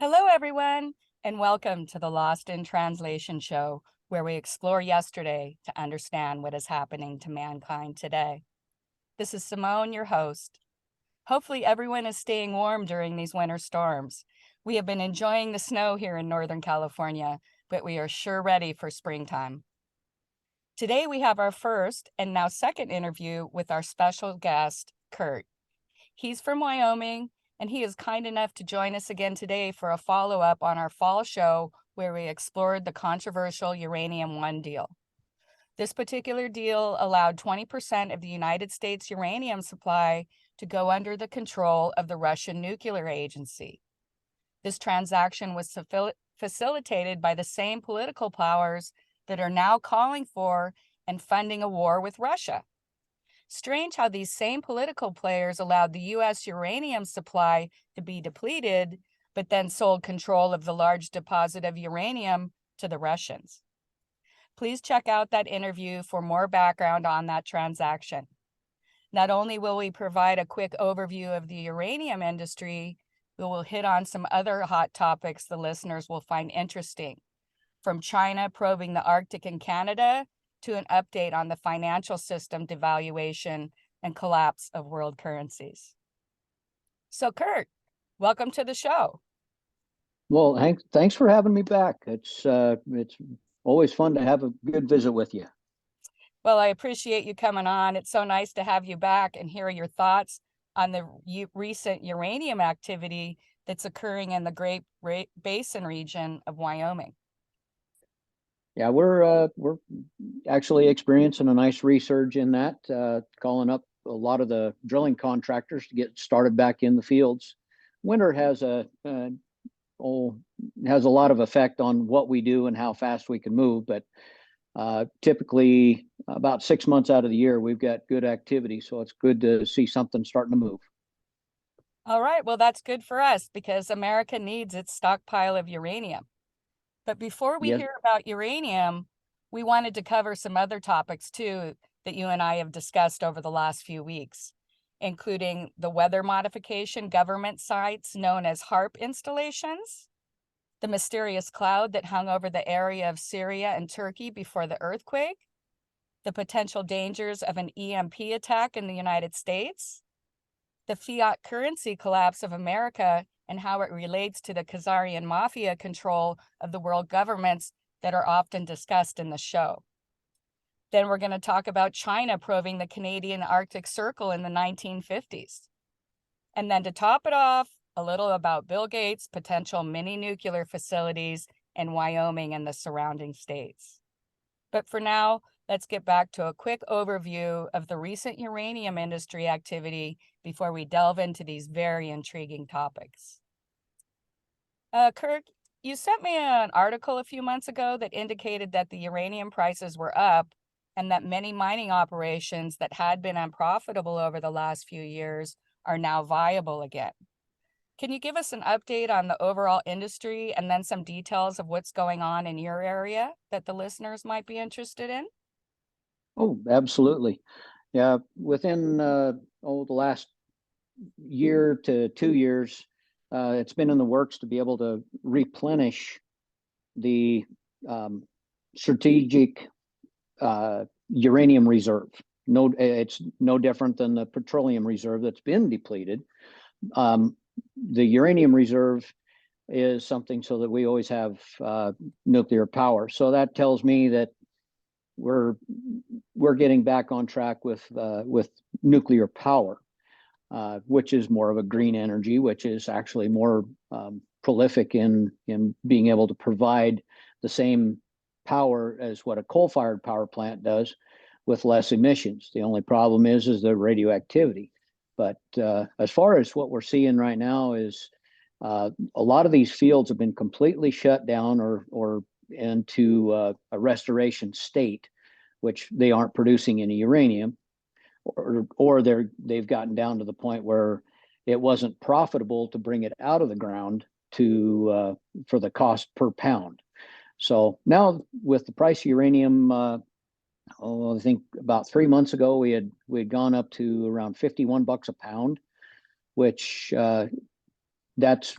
Hello, everyone, and welcome to the Lost in Translation show, where we explore yesterday to understand what is happening to mankind today. This is Simone, your host. Hopefully, everyone is staying warm during these winter storms. We have been enjoying the snow here in Northern California, but we are sure ready for springtime. Today, we have our first and now second interview with our special guest, Kurt. He's from Wyoming, and he is kind enough to join us again today for a follow-up on our fall show where we explored the controversial Uranium One Deal. This particular deal allowed 20% of the United States uranium supply to go under the control of the Russian Nuclear Agency. This transaction was facilitated by the same political powers that are now calling for and funding a war with Russia. Strange how these same political players allowed the U.S. uranium supply to be depleted, but then sold control of the large deposit of uranium to the Russians. Please check out that interview for more background on that transaction. Not only will we provide a quick overview of the uranium industry, we will hit on some other hot topics the listeners will find interesting, from China probing the Arctic and Canada to an update on the financial system devaluation and collapse of world currencies. So, Kurt, welcome to the show. Well, Hank, thanks for having me back. It's always fun to have a good visit with you. Well, I appreciate you coming on. It's so nice to have you back and hear your thoughts on the recent uranium activity that's occurring in the Great Basin region of Wyoming. Yeah, we're actually experiencing a nice resurge in that, calling up a lot of the drilling contractors to get started back in the fields. Winter has a lot of effect on what we do and how fast we can move, but typically about 6 months out of the year, we've got good activity. So it's good to see something starting to move. All right, well, that's good for us because America needs its stockpile of uranium. But before we hear about uranium, we wanted to cover some other topics too that you and I have discussed over the last few weeks, including the weather modification government sites known as HAARP installations, the mysterious cloud that hung over the area of Syria and Turkey before the earthquake, the potential dangers of an EMP attack in the United States, the fiat currency collapse of America and how it relates to the Kazarian Mafia control of the world governments that are often discussed in the show. Then we're going to talk about China probing the Canadian Arctic Circle in the 1950s. And then to top it off, a little about Bill Gates' potential mini nuclear facilities in Wyoming and the surrounding states. But for now, let's get back to a quick overview of the recent uranium industry activity before we delve into these very intriguing topics. Kirk, you sent me an article a few months ago that indicated that the uranium prices were up and that many mining operations that had been unprofitable over the last few years are now viable again. Can you give us an update on the overall industry and then some details of what's going on in your area that the listeners might be interested in? Oh, absolutely. Yeah, within the last year to 2 years, it's been in the works to be able to replenish the strategic uranium reserve. It's no different than the petroleum reserve that's been depleted. The uranium reserve is something so that we always have nuclear power. So that tells me that we're getting back on track with nuclear power, which is more of a green energy, which is actually more prolific in being able to provide the same power as what a coal-fired power plant does with less emissions. The only problem is the radioactivity. But as far as what we're seeing right now is a lot of these fields have been completely shut down or into a restoration state, which they aren't producing any uranium, or they've gotten down to the point where it wasn't profitable to bring it out of the ground for the cost per pound. So now with the price of uranium, I think about 3 months ago we had gone up to around $51 a pound, which that's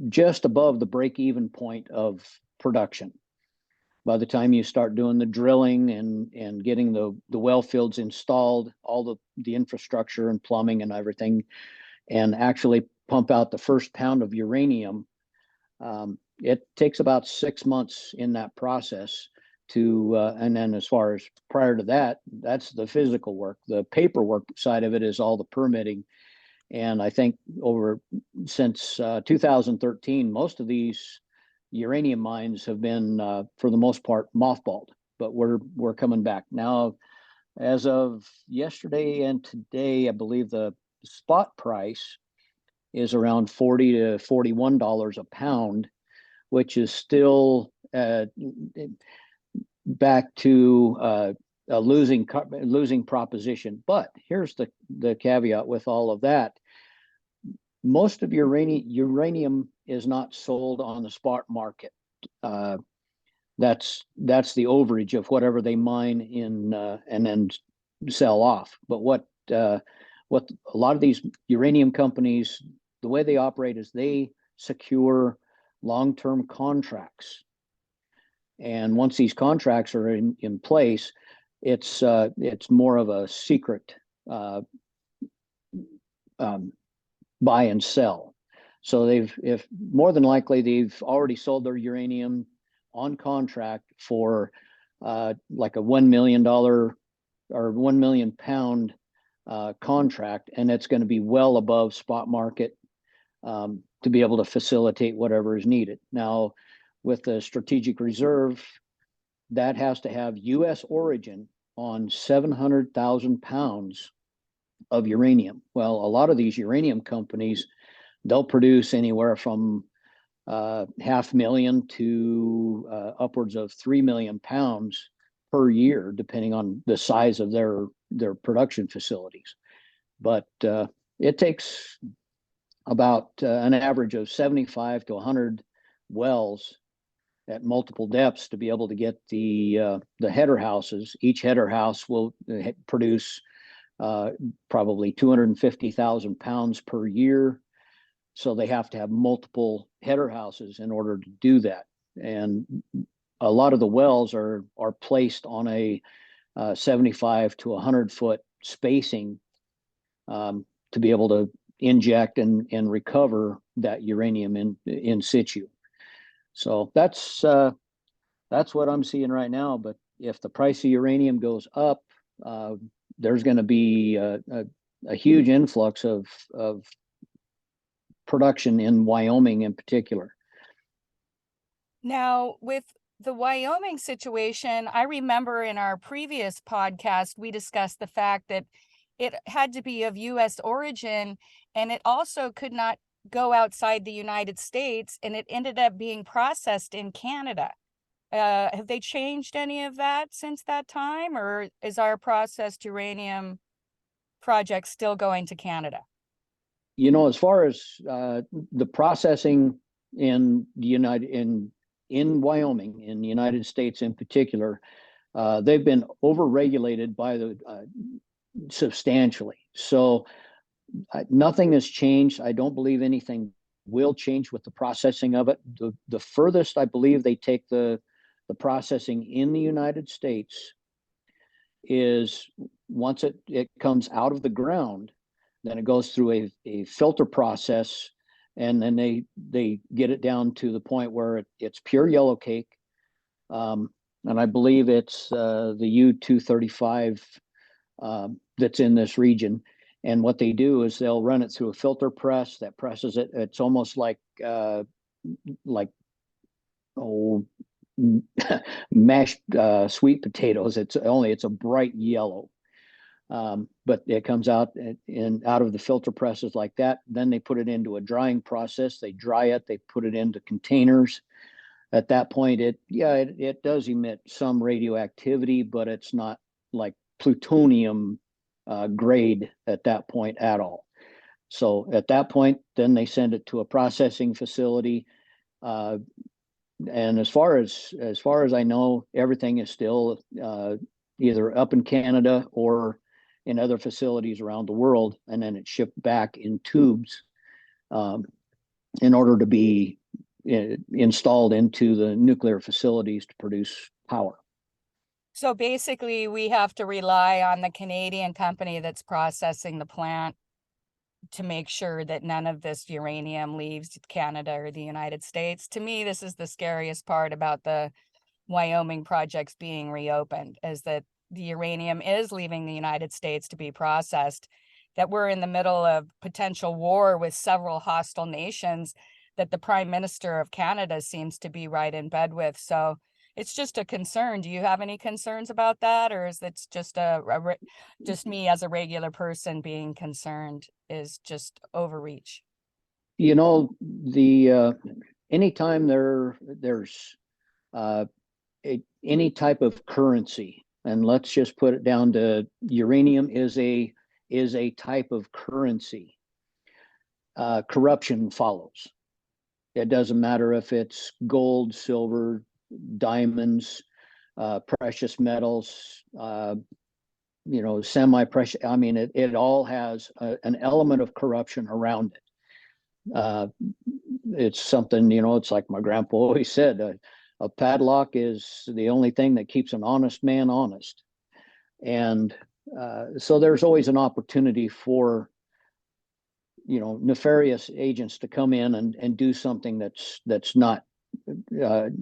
just above the break-even point of production. By the time you start doing the drilling and getting the well fields installed, all the infrastructure and plumbing and everything, and actually pump out the first pound of uranium, it takes about 6 months in that process to, and then as far as prior to that, that's the physical work. The paperwork side of it is all the permitting. And I think since 2013, most of these uranium mines have been, for the most part, mothballed, but we're coming back now. As of yesterday and today, I believe the spot price is around $40 to $41 a pound, which is still back to a losing proposition. But here's the caveat with all of that. Most of uranium is not sold on the spot market. That's the overage of whatever they mine in and then sell off. But what a lot of these uranium companies, the way they operate is they secure long-term contracts. And once these contracts are in place, it's more of a secret buy and sell. So if more than likely they've already sold their uranium on contract for like a $1 million or 1 million pound contract, and it's going to be well above spot market to be able to facilitate whatever is needed. Now, with the strategic reserve, that has to have U.S. origin on 700,000 pounds of uranium. Well, a lot of these uranium companies, they'll produce anywhere from 500,000 to upwards of 3 million pounds per year, depending on the size of their production facilities. But it takes about an average of 75 to 100 wells at multiple depths to be able to get the header houses. Each header house will produce probably 250,000 pounds per year. So they have to have multiple header houses in order to do that. And a lot of the wells are placed on a 75 to 100 foot spacing to be able to inject and recover that uranium in situ. So that's what I'm seeing right now. But if the price of uranium goes up, there's going to be a huge influx of production in Wyoming in particular. Now, with the Wyoming situation, I remember in our previous podcast, we discussed the fact that it had to be of U.S. origin, and it also could not go outside the United States, and it ended up being processed in Canada. Have they changed any of that since that time, or is our processed uranium project still going to Canada? You know, as far as the processing in the in Wyoming, in the United States in particular, they've been overregulated by the substantially. So nothing has changed. I don't believe anything will change with the processing of it. The furthest I believe they take the processing in the United States is once it comes out of the ground, then it goes through a filter process, and then they get it down to the point where it's pure yellow cake. And I believe it's the U-235 that's in this region. And what they do is they'll run it through a filter press that presses it. It's almost like mashed sweet potatoes. It's a bright yellow. But it comes out out of the filter presses like that. Then they put it into a drying process. They dry it. They put it into containers. At that point, it does emit some radioactivity, but it's not like plutonium grade at that point at all. So at that point, then they send it to a processing facility. And as far as I know, everything is still either up in Canada or in other facilities around the world, and then it's shipped back in tubes. in order to be installed into the nuclear facilities to produce power. So basically, we have to rely on the Canadian company that's processing the plant to make sure that none of this uranium leaves Canada or the United States. To me, this is the scariest part about the Wyoming projects being reopened, is that the uranium is leaving the United States to be processed, that we're in the middle of potential war with several hostile nations that the Prime Minister of Canada seems to be right in bed with. So it's just a concern. Do you have any concerns about that, or is it just just me as a regular person being concerned is just overreach? You know, the anytime there's any type of currency, and let's just put it down to uranium is a type of currency. Corruption follows. It doesn't matter if it's gold, silver, diamonds, precious metals, semi-precious. I mean, it all has an element of corruption around it. It's something, it's like my grandpa always said, a padlock is the only thing that keeps an honest man honest. And so there's always an opportunity for, nefarious agents to come in and do something that's not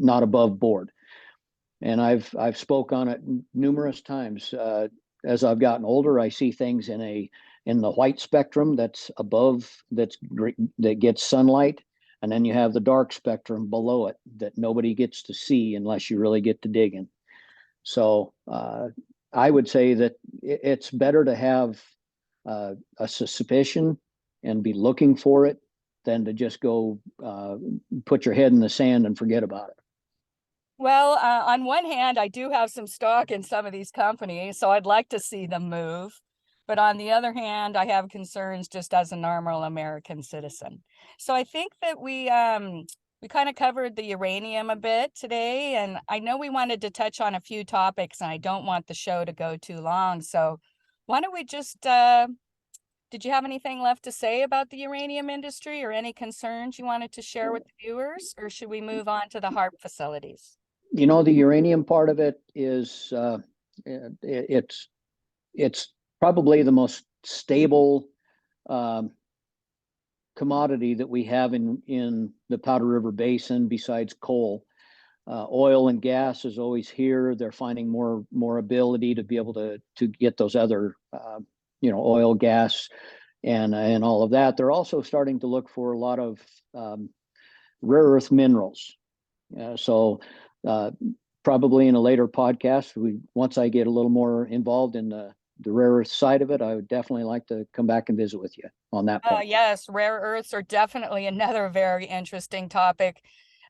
above board. And I've spoke on it numerous times. As I've gotten older, I see things in the white spectrum that's above, that gets sunlight, and then you have the dark spectrum below it that nobody gets to see unless you really get to digging. So I would say that it's better to have a suspicion and be looking for it than to just go put your head in the sand and forget about it. Well, on one hand, I do have some stock in some of these companies, so I'd like to see them move. But on the other hand, I have concerns just as a normal American citizen. So I think that we kind of covered the uranium a bit today, and I know we wanted to touch on a few topics, and I don't want the show to go too long. So why don't we just did you have anything left to say about the uranium industry, or any concerns you wanted to share with the viewers, or should we move on to the HAARP facilities? The uranium part of it is it's probably the most stable commodity that we have in the Powder River Basin besides coal. Oil and gas is always here. They're finding more ability to be able to get those other oil, gas, and all of that. They're also starting to look for a lot of rare earth minerals. So probably in a later podcast, once I get a little more involved in the rare earth side of it, I would definitely like to come back and visit with you on that point. Yes, rare earths are definitely another very interesting topic.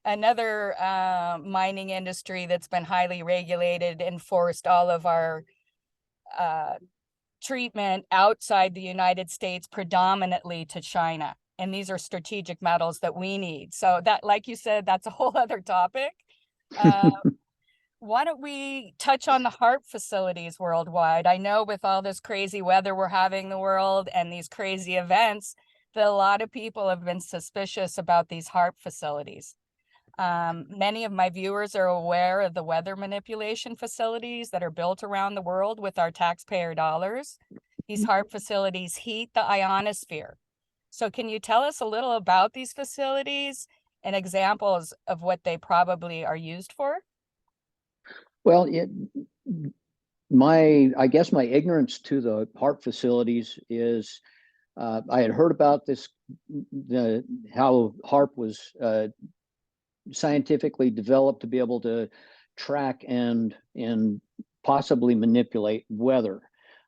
Another mining industry that's been highly regulated and forced all of our treatment outside the United States, predominantly to China. And these are strategic metals that we need. So that, like you said, that's a whole other topic. Why don't we touch on the HAARP facilities worldwide? I know with all this crazy weather we're having in the world and these crazy events, that a lot of people have been suspicious about these HAARP facilities. Many of my viewers are aware of the weather manipulation facilities that are built around the world with our taxpayer dollars. These HAARP facilities heat the ionosphere. So can you tell us a little about these facilities and examples of what they probably are used for? Well, I guess my ignorance to the HAARP facilities is I had heard about this, how HAARP was scientifically developed to be able to track and possibly manipulate weather.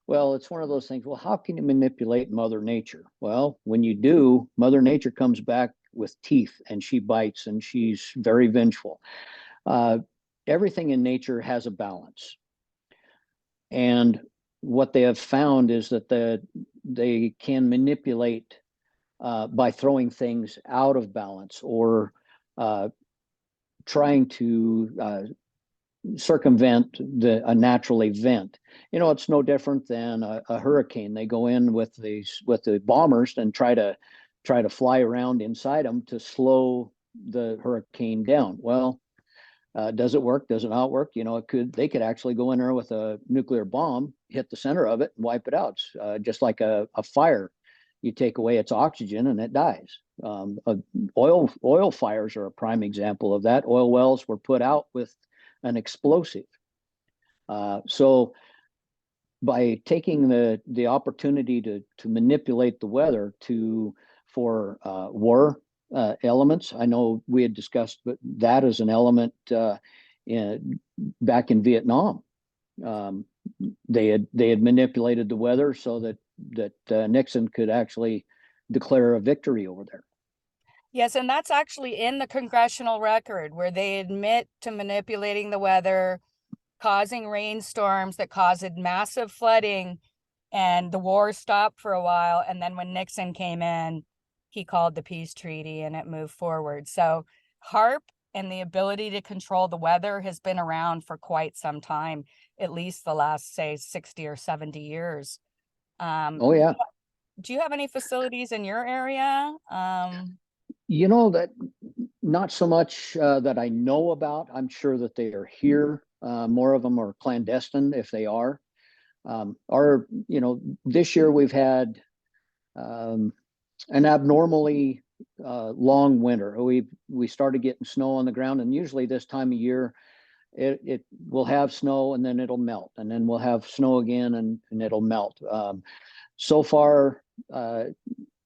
Well, it's one of those things. Well, how can you manipulate Mother Nature? Well, when you do, Mother Nature comes back with teeth and she bites and she's very vengeful. Everything in nature has a balance. And what they have found is that they can manipulate by throwing things out of balance or trying to circumvent a natural event. It's no different than a hurricane. They go in with the bombers and try to try to fly around inside them to slow the hurricane down. Well, does it work? Does it not work? You know, they could actually go in there with a nuclear bomb, hit the center of it, and wipe it out. Just like a fire, you take away its oxygen and it dies. Oil fires are a prime example of that. Oil wells were put out with an explosive. So by taking the opportunity to manipulate the weather for war elements, I know we had discussed, but that is an element back in Vietnam. They had manipulated the weather so that Nixon could actually declare a victory over there. Yes, and that's actually in the congressional record where they admit to manipulating the weather, causing rainstorms that caused massive flooding, and the war stopped for a while. And then when Nixon came in, he called the peace treaty and it moved forward. So HAARP and the ability to control the weather has been around for quite some time, at least the last, say, 60 or 70 years. Oh, yeah. Do you have any facilities in your area? You know, that not so much that I know about. I'm sure that they are here. More of them are clandestine if they are. This year we've had an abnormally long winter. We started getting snow on the ground, and usually this time of year it will have snow and then it'll melt, and then we'll have snow again and it'll melt. So far,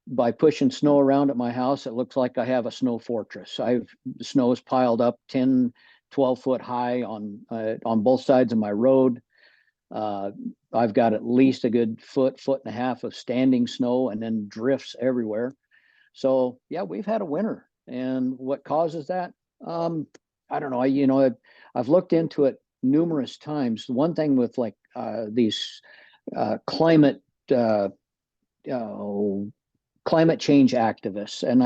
by pushing snow around at my house, it looks like I have a snow fortress. The snow is piled up 10, 12 foot high on both sides of my road. I've got at least a good foot and a half of standing snow, and then drifts everywhere. So yeah, we've had a winter. And what causes that? I don't know. I've looked into it numerous times. One thing with like these climate change activists, and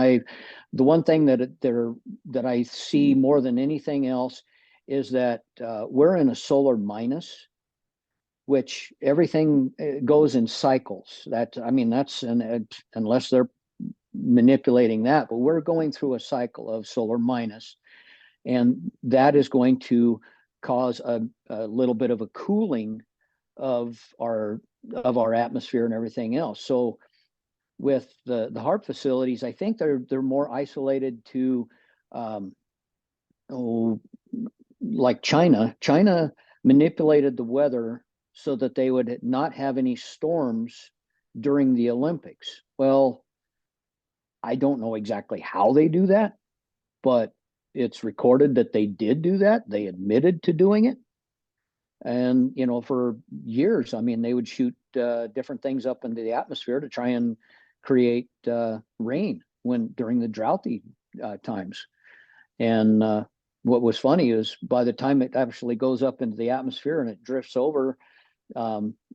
the one thing that I see more than anything else is that we're in a solar minus, which everything goes in cycles. That's unless they're manipulating that, but we're going through a cycle of solar minus, and that is going to cause a little bit of a cooling of our atmosphere and everything else. So with the HAARP facilities, I think they're more isolated to like China. China manipulated the weather so that they would not have any storms during the Olympics. Well, I don't know exactly how they do that, but it's recorded that they did do that. They admitted to doing it. And, for years, they would shoot different things up into the atmosphere to try and create rain during the droughty times. And what was funny is by the time it actually goes up into the atmosphere and it drifts over,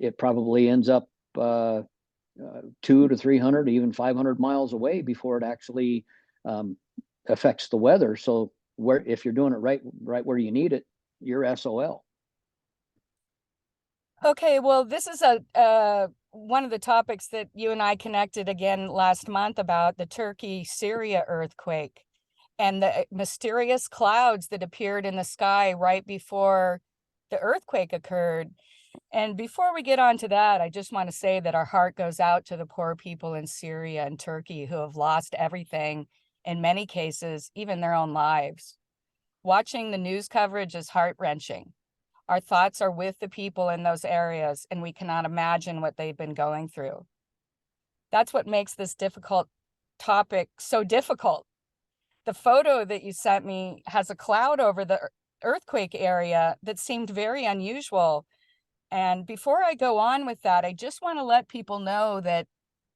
it probably ends up 200 to 300, even 500 miles away before it actually affects the weather. So if you're doing it right where you need it, you're SOL. Okay, well, this is one of the topics that you and I connected again last month about the Turkey-Syria earthquake and the mysterious clouds that appeared in the sky right before the earthquake occurred. And before we get on to that, I just want to say that our heart goes out to the poor people in Syria and Turkey who have lost everything, in many cases, even their own lives. Watching the news coverage is heart-wrenching. Our thoughts are with the people in those areas, and we cannot imagine what they've been going through. That's what makes this difficult topic so difficult. The photo that you sent me has a cloud over the earthquake area that seemed very unusual. And before I go on with that, I just want to let people know that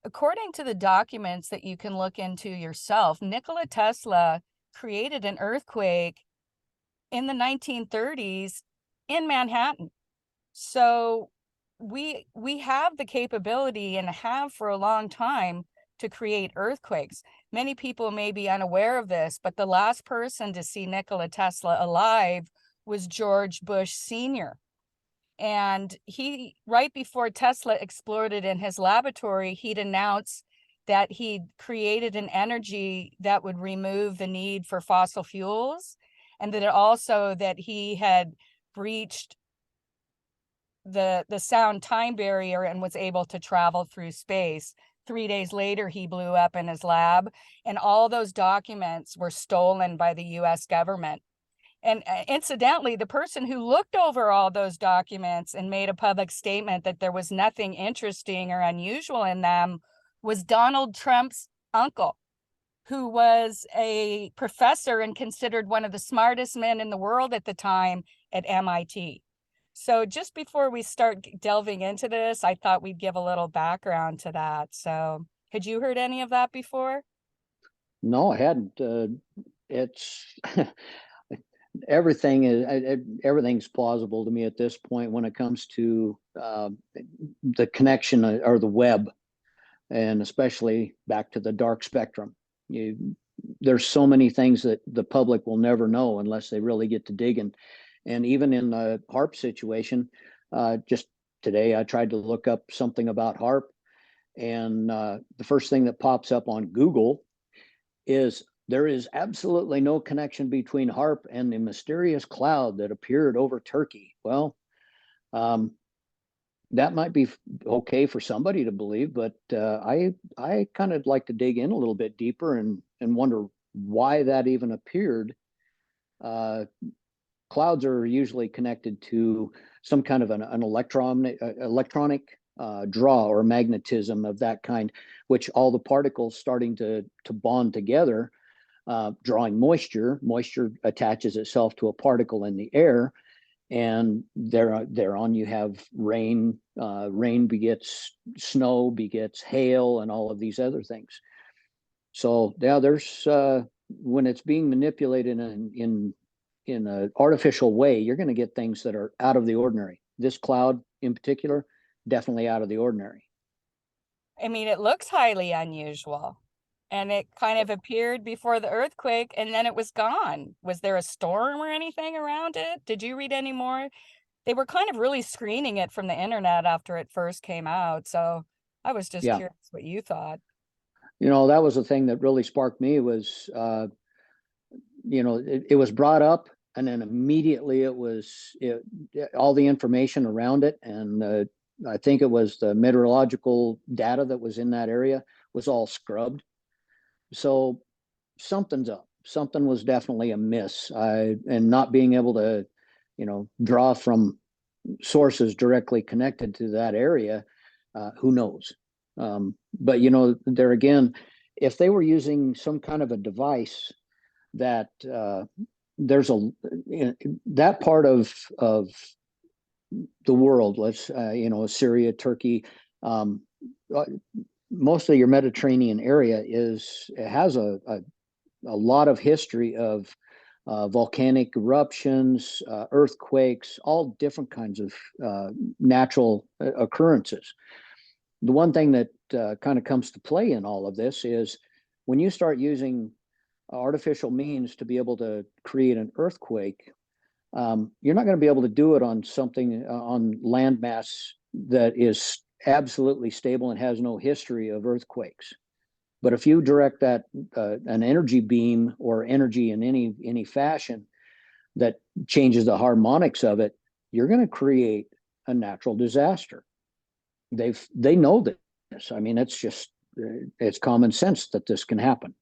according to the documents that you can look into yourself, Nikola Tesla created an earthquake in the 1930s in Manhattan. So we have the capability and have for a long time to create earthquakes. Many people may be unaware of this, but the last person to see Nikola Tesla alive was George Bush Sr. And right before Tesla exploded in his laboratory, he'd announced that he created an energy that would remove the need for fossil fuels, and that it also that he had breached the sound time barrier and was able to travel through space. 3 days later, he blew up in his lab, and all those documents were stolen by the US government. And incidentally, the person who looked over all those documents and made a public statement that there was nothing interesting or unusual in them was Donald Trump's uncle, who was a professor and considered one of the smartest men in the world at the time at MIT. So just before we start delving into this, I thought we'd give a little background to that. So had you heard any of that before? No, I hadn't. It's everything's plausible to me at this point when it comes to the connection or the web, and especially back to the dark spectrum. There's so many things that the public will never know unless they really get to digging. And even in the HAARP situation, just today I tried to look up something about HAARP, and the first thing that pops up on Google is there is absolutely no connection between HAARP and the mysterious cloud that appeared over Turkey. Well, that might be okay for somebody to believe, but I kind of like to dig in a little bit deeper and wonder why that even appeared. Clouds are usually connected to some kind of an electronic draw or magnetism of that kind, which all the particles starting to bond together, drawing moisture. Moisture attaches itself to a particle in the air, and thereon you have rain. Rain begets snow, begets hail, and all of these other things. So yeah, there's when it's being manipulated in an artificial way, you're going to get things that are out of the ordinary. This cloud in particular, definitely out of the ordinary. I mean, it looks highly unusual, and it kind of appeared before the earthquake and then it was gone. Was there a storm or anything around it? Did you read any more? They were kind of really screening it from the internet after it first came out. So I was just Yeah, curious what you thought. that was the thing that really sparked me was, it was brought up, and then immediately all the information around it, and I think it was the meteorological data that was in that area was all scrubbed. So something's up. Something was definitely amiss. And not being able to, draw from sources directly connected to that area, who knows? But there again, if they were using some kind of a device that there's that part of the world, let's Syria, Turkey, most of your Mediterranean area has a lot of history of volcanic eruptions, earthquakes, all different kinds of natural occurrences. The one thing that kind of comes to play in all of this is when you start using artificial means to be able to create an earthquake, you're not going to be able to do it on something on landmass that is absolutely stable and has no history of earthquakes. But if you direct that an energy beam or energy in any fashion that changes the harmonics of it, you're going to create a natural disaster. They know this. I mean, it's common sense that this can happen.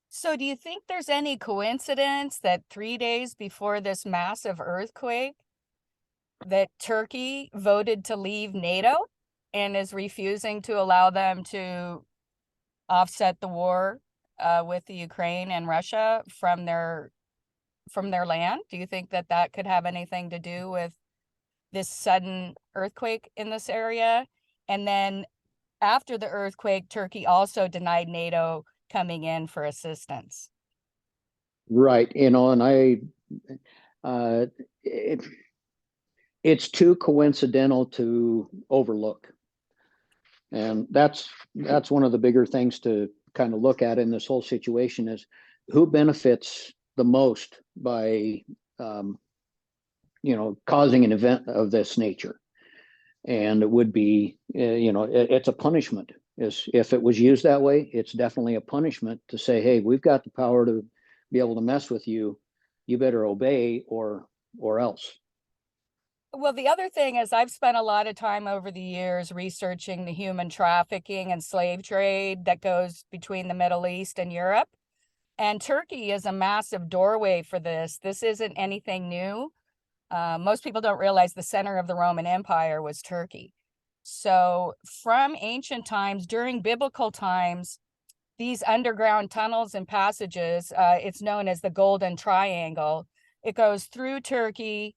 So do you think there's any coincidence that 3 days before this massive earthquake, that Turkey voted to leave NATO and is refusing to allow them to offset the war with the Ukraine and Russia from their land? Do you think that that could have anything to do with this sudden earthquake in this area? And then after the earthquake, Turkey also denied NATO coming in for assistance. Right. And it's too coincidental to overlook. And that's one of the bigger things to kind of look at in this whole situation is who benefits the most by, causing an event of this nature. And it would be, it's a punishment. Is if it was used that way, it's definitely a punishment to say, hey, we've got the power to be able to mess with you. You better obey or else. Well, the other thing is I've spent a lot of time over the years researching the human trafficking and slave trade that goes between the Middle East and Europe. And Turkey is a massive doorway for this. This isn't anything new. Most people don't realize the center of the Roman Empire was Turkey. So from ancient times, during biblical times, these underground tunnels and passages, it's known as the Golden Triangle. It goes through Turkey,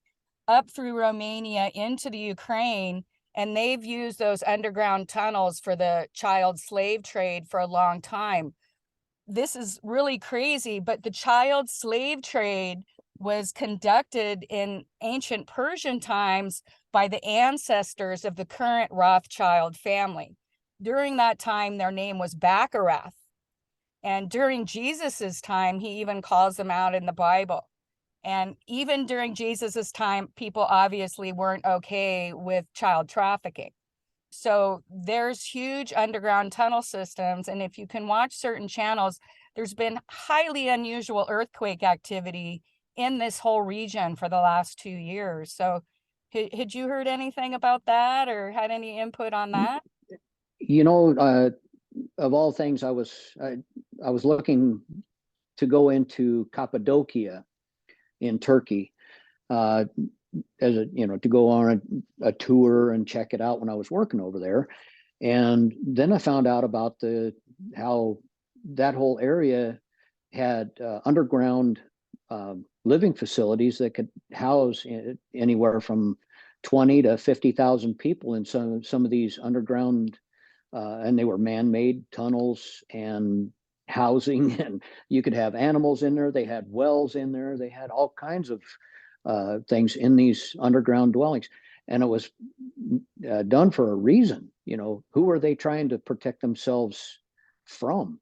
up through Romania into the Ukraine, and they've used those underground tunnels for the child slave trade for a long time. This is really crazy, but the child slave trade was conducted in ancient Persian times by the ancestors of the current Rothschild family. During that time, their name was Baccarat. And during Jesus's time, he even calls them out in the Bible. And even during Jesus's time, people obviously weren't okay with child trafficking. So there's huge underground tunnel systems. And if you can watch certain channels, there's been highly unusual earthquake activity in this whole region for the last 2 years. So had you heard anything about that or had any input on that? You know, of all things, I was looking to go into Cappadocia in Turkey, as a, to go on a tour and check it out when I was working over there. And then I found out about how that whole area had underground living facilities that could house anywhere from 20 to 50,000 people in some of these underground, and they were man-made tunnels and housing, and you could have animals in there. They had wells in there. They had all kinds of things in these underground dwellings, and it was done for a reason. Who are they trying to protect themselves from?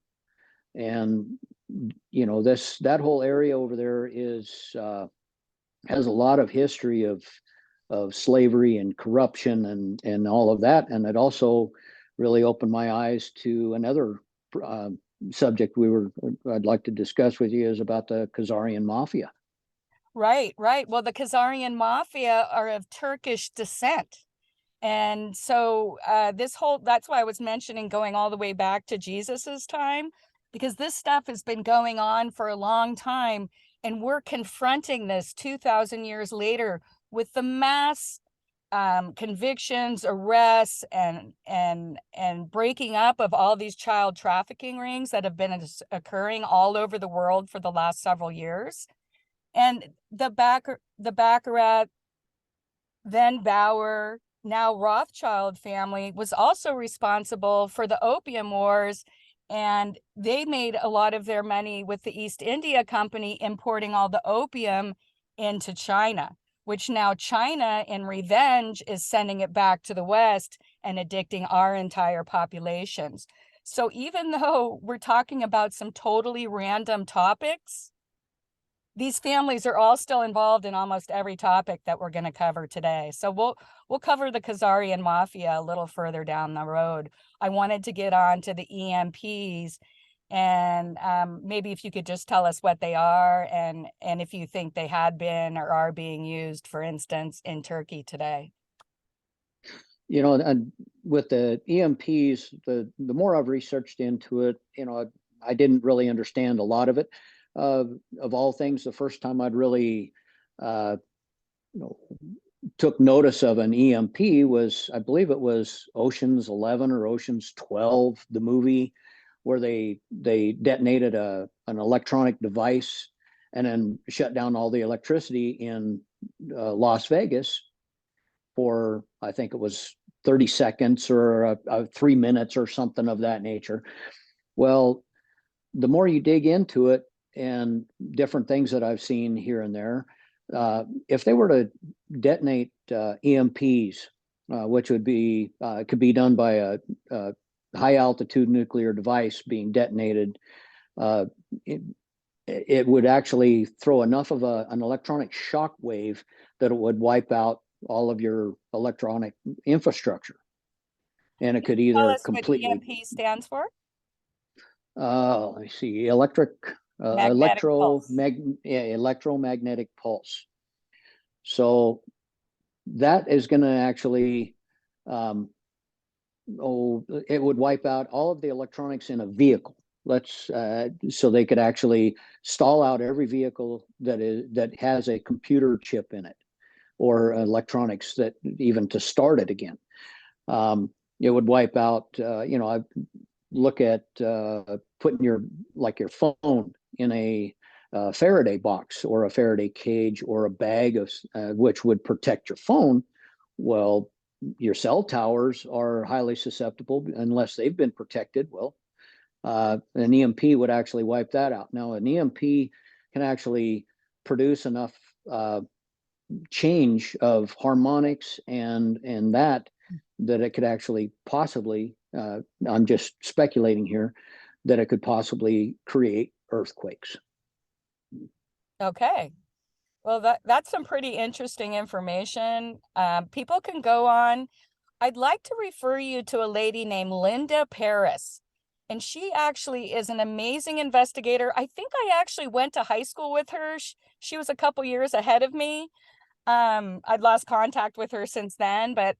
And that whole area over there has a lot of history of slavery and corruption and all of that. And it also really opened my eyes to another subject I'd like to discuss with you, is about the Kazarian Mafia. Right, right. Well, the Kazarian Mafia are of Turkish descent. And so that's why I was mentioning going all the way back to Jesus's time, because this stuff has been going on for a long time. And we're confronting this 2,000 years later with the mass convictions, arrests, and breaking up of all these child trafficking rings that have been occurring all over the world for the last several years. And the Baccarat, then Bauer, now Rothschild family was also responsible for the Opium Wars. And they made a lot of their money with the East India Company importing all the opium into China, which now China, in revenge, is sending it back to the West and addicting our entire populations. So even though we're talking about some totally random topics, these families are all still involved in almost every topic that we're going to cover today. So we'll cover the Kazarian Mafia a little further down the road. I wanted to get on to the EMPs, and maybe if you could just tell us what they are and if you think they had been or are being used, for instance, in Turkey today. And with the EMPs, the more I've researched into it, I didn't really understand a lot of it. Of all things, the first time I'd really took notice of an EMP was, I believe it was Ocean's 11 or Ocean's 12, the movie, where they detonated an electronic device and then shut down all the electricity in Las Vegas for, I think it was 30 seconds or 3 minutes or something of that nature. Well, the more you dig into it and different things that I've seen here and there, if they were to detonate EMPs, which would be could be done by a high altitude nuclear device being detonated, it would actually throw enough of an electronic shock wave that it would wipe out all of your electronic infrastructure. and it could Tell either us what completely, EMP stands for? let me see, Magnetic pulse. electromagnetic pulse. So that is going to actually, it would wipe out all of the electronics in a vehicle. So they could actually stall out every vehicle that has a computer chip in it, or electronics, that even to start it again. It would wipe out, I look at putting your phone in a Faraday box or a Faraday cage or a bag of which would protect your phone. Well, your cell towers are highly susceptible unless they've been protected. Well, an EMP would actually wipe that out. Now, an EMP can actually produce enough change of harmonics and that it could actually possibly, I'm just speculating here, that it could possibly create earthquakes. Okay. Well, that's some pretty interesting information. People can go on. I'd like to refer you to a lady named Linda Paris, and she actually is an amazing investigator. I think I actually went to high school with her. She was a couple years ahead of me. I'd lost contact with her since then, but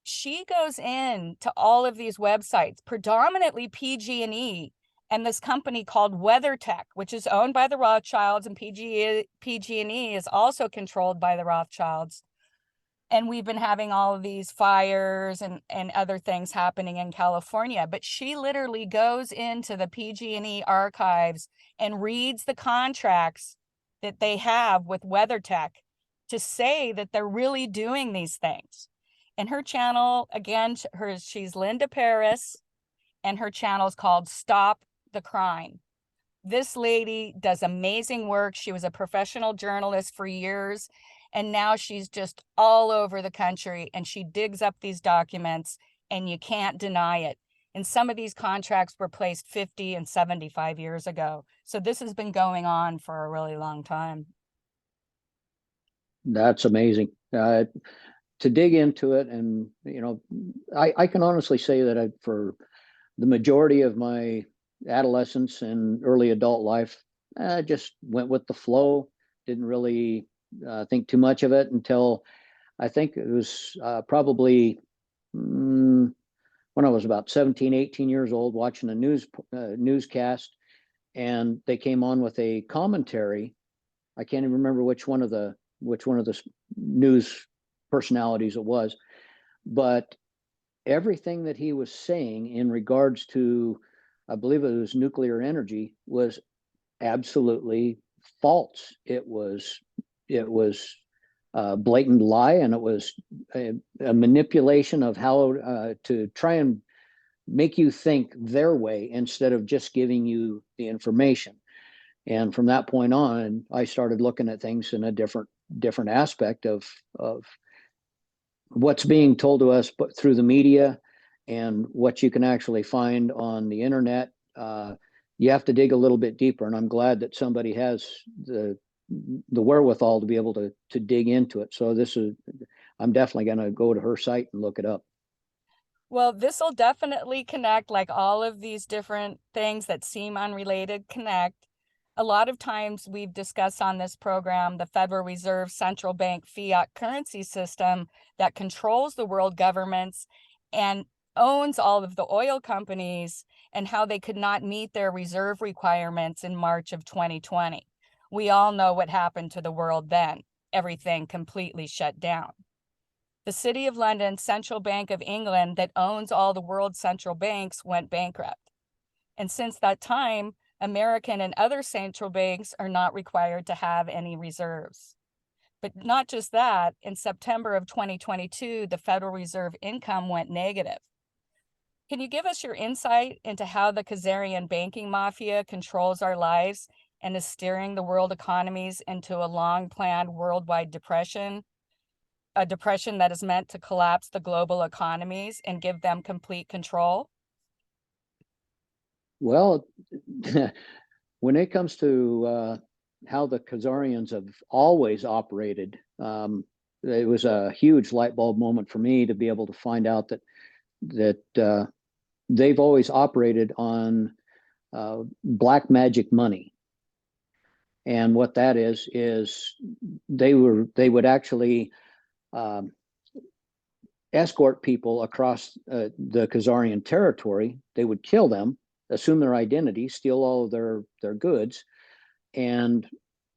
she goes in to all of these websites, predominantly PG&E, and this company called WeatherTech, which is owned by the Rothschilds, and PG&E is also controlled by the Rothschilds. And we've been having all of these fires and other things happening in California. But she literally goes into the PG&E archives and reads the contracts that they have with WeatherTech to say that they're really doing these things. And her channel, again, she's Linda Paris, and her channel is called Stop the Crime. This lady does amazing work. She was a professional journalist for years, and now she's just all over the country, and she digs up these documents, and you can't deny it. And some of these contracts were placed 50 and 75 years ago. So this has been going on for a really long time. That's amazing. To dig into it, and I can honestly say that for the majority of my adolescence and early adult life, I just went with the flow. Didn't really think too much of it until I think it was probably when I was about 17, 18 years old, watching a newscast, and they came on with a commentary. I can't even remember which one of the news personalities it was, but everything that he was saying in regards to, I believe it was nuclear energy, was absolutely false. It was a blatant lie, and it was a manipulation of how to try and make you think their way instead of just giving you the information. And from that point on, I started looking at things in a different aspect of what's being told to us, but through the media and what you can actually find on the internet. You have to dig a little bit deeper, and I'm glad that somebody has the wherewithal to be able to dig into it. So I'm definitely going to go to her site and look it up. Well, this will definitely connect, like all of these different things that seem unrelated connect. A lot of times we've discussed on this program the Federal Reserve central bank fiat currency system that controls the world governments and owns all of the oil companies, and how they could not meet their reserve requirements in March of 2020. We all know what happened to the world then. Everything completely shut down. The City of London Central Bank of England, that owns all the world's central banks, went bankrupt. And since that time, American and other central banks are not required to have any reserves. But not just that, in September of 2022, the Federal Reserve income went negative. Can you give us your insight into how the Kazarian banking mafia controls our lives and is steering the world economies into a long-planned worldwide depression? A depression that is meant to collapse the global economies and give them complete control? Well, when it comes to how the Kazarians have always operated, it was a huge light bulb moment for me to be able to find out that that they've always operated on black magic money. And what that is they would actually escort people across the Kazarian territory. They would kill them, assume their identity, steal all of their goods, and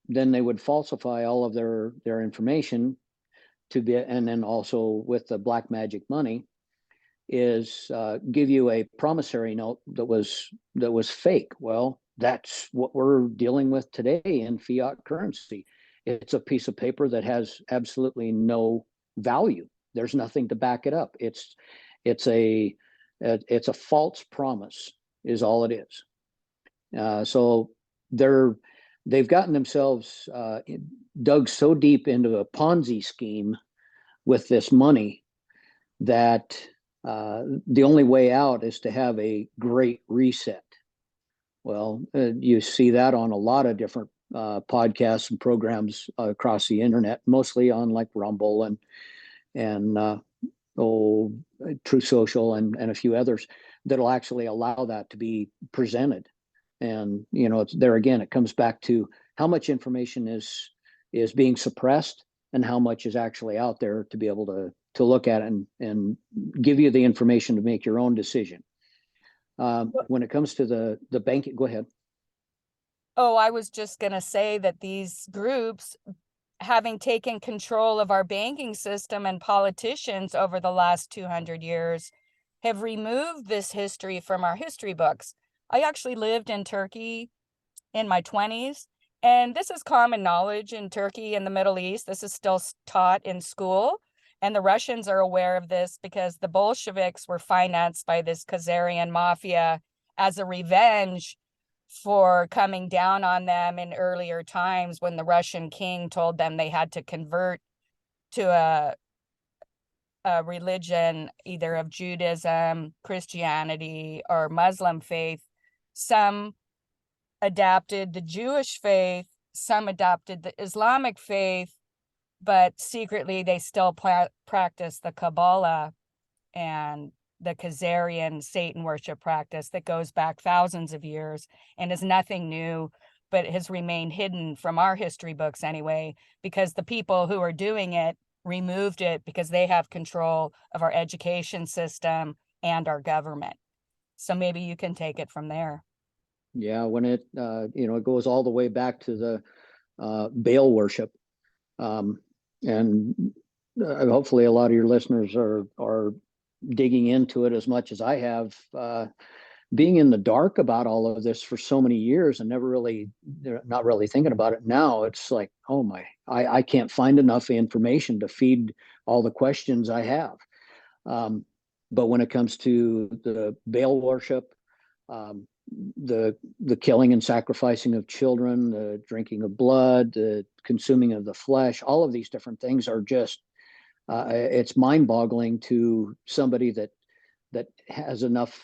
then they would falsify all of their information and then also with the black magic money is give you a promissory note that was fake. Well, that's what we're dealing with today in fiat currency. It's a piece of paper that has absolutely no value. There's nothing to back it up. It's a false promise is all it is. So they've gotten themselves dug so deep into a Ponzi scheme with this money that the only way out is to have a great reset. Well, you see that on a lot of different podcasts and programs across the internet, mostly on like Rumble and True Social and a few others that'll actually allow that to be presented. And it's there again. It comes back to how much information is being suppressed and how much is actually out there to be able to look at it and give you the information to make your own decision. When it comes to the bank, go ahead. Oh, I was just going to say that these groups, having taken control of our banking system and politicians over the last 200 years, have removed this history from our history books. I actually lived in Turkey in my 20s, and this is common knowledge in Turkey and the Middle East. This is still taught in school, and the Russians are aware of this because the Bolsheviks were financed by this Kazarian Mafia as a revenge for coming down on them in earlier times when the Russian king told them they had to convert to a religion either of Judaism, Christianity, or Muslim faith. Some adapted the Jewish faith, some adopted the Islamic faith, but secretly they still practice the Kabbalah and the Kazarian Satan worship practice that goes back thousands of years and is nothing new, but has remained hidden from our history books anyway, because the people who are doing it removed it because they have control of our education system and our government. So maybe you can take it from there. Yeah, when it it goes all the way back to the Baal worship, and hopefully a lot of your listeners are digging into it as much as I have. Being in the dark about all of this for so many years and not really thinking about it now, it's like, oh my, I can't find enough information to feed all the questions I have. But when it comes to the Baal worship, the killing and sacrificing of children, the drinking of blood, the consuming of the flesh, all of these different things are just it's mind-boggling to somebody that has enough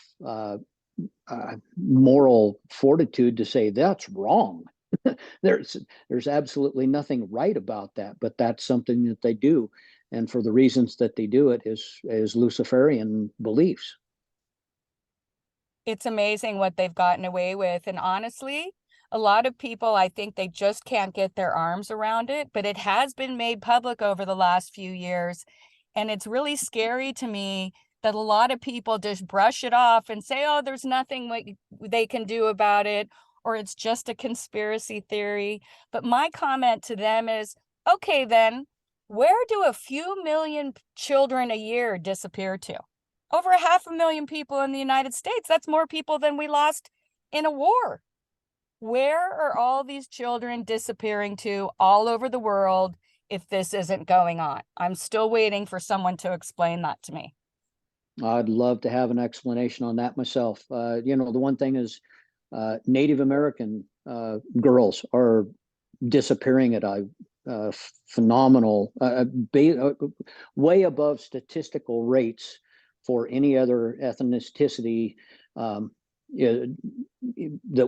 moral fortitude to say that's wrong. There's absolutely nothing right about that, but that's something that they do, and for the reasons that they do it is Luciferian beliefs. It's amazing what they've gotten away with. And honestly, a lot of people, I think they just can't get their arms around it, but it has been made public over the last few years. And it's really scary to me that a lot of people just brush it off and say, oh, there's nothing they can do about it, or it's just a conspiracy theory. But my comment to them is, okay, then where do a few million children a year disappear to? Over 500,000 people in the United States. That's more people than we lost in a war. Where are all these children disappearing to all over the world if this isn't going on? I'm still waiting for someone to explain that to me. I'd love to have an explanation on that myself. The one thing is Native American girls are disappearing at a phenomenal, way above statistical rates for any other ethnicity that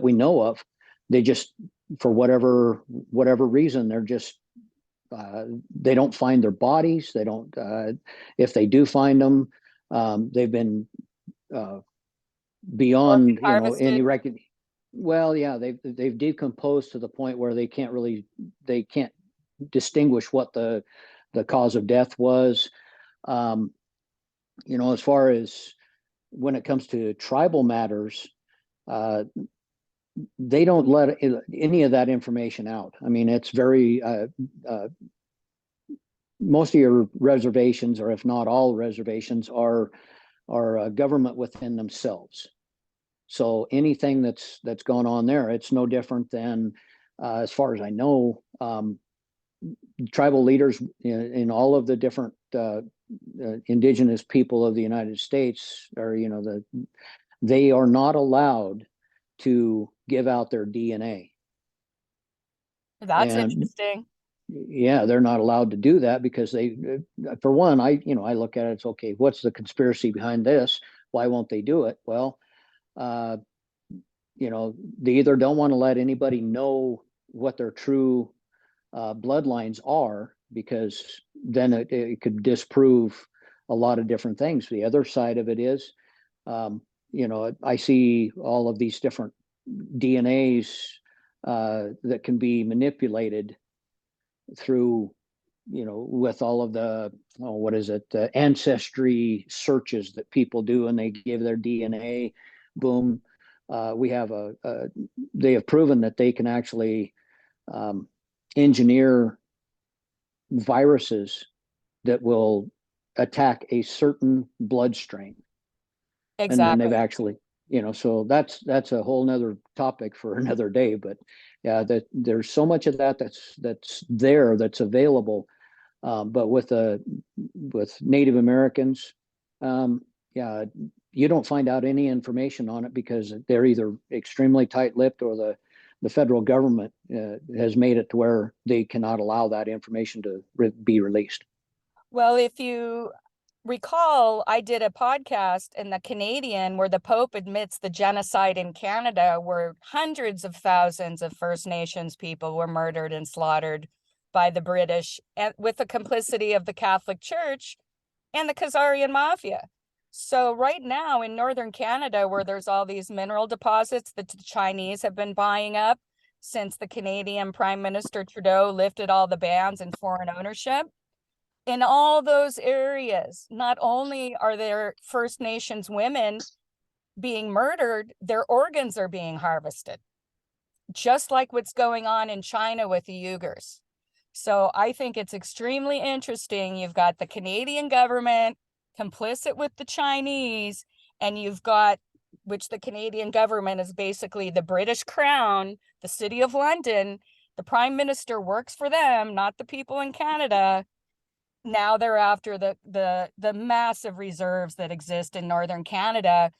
we know of. They just, for whatever reason, they're just they don't find their bodies. They don't. If they do find them, They've been beyond, any harvested. record. Well, yeah, they've decomposed to the point where they can't distinguish what the cause of death was. As far as when it comes to tribal matters, they don't let any of that information out. I mean, it's very most of your reservations, or if not all reservations, are government within themselves. So anything that's going on there, it's no different than, as far as I know, tribal leaders in all of the different indigenous people of the United States are, they are not allowed to give out their DNA. That's And interesting. yeah, they're not allowed to do that because for one, I look at it, it's okay, what's the conspiracy behind this? Why won't they do it? Well, they either don't want to let anybody know what their true bloodlines are, because then it could disprove a lot of different things. The other side of it is, I see all of these different DNAs that can be manipulated through, with all of the, ancestry searches that people do, and they give their DNA, boom. We have they have proven that they can actually engineer viruses that will attack a certain blood strain. And then they've Exactly. actually, so that's a whole nother topic for another day. But yeah, that there's so much of that's there, that's available. But with Native Americans, yeah, you don't find out any information on it because they're either extremely tight-lipped, or the federal government has made it to where they cannot allow that information to be released. Well, if you recall, I did a podcast in the Canadian where the Pope admits the genocide in Canada, where hundreds of thousands of First Nations people were murdered and slaughtered by the British, and with the complicity of the Catholic Church and the Kazarian Mafia. So right now in northern Canada, where there's all these mineral deposits that the Chinese have been buying up since the Canadian Prime Minister Trudeau lifted all the bans in foreign ownership, in all those areas, not only are there First Nations women being murdered, their organs are being harvested, just like what's going on in China with the Uyghurs. So I think it's extremely interesting. You've got the Canadian government complicit with the Chinese, and you've got, which the Canadian government is basically the British Crown, the City of London. The Prime Minister works for them, not the people in Canada. Now they're after the massive reserves that exist in northern Canada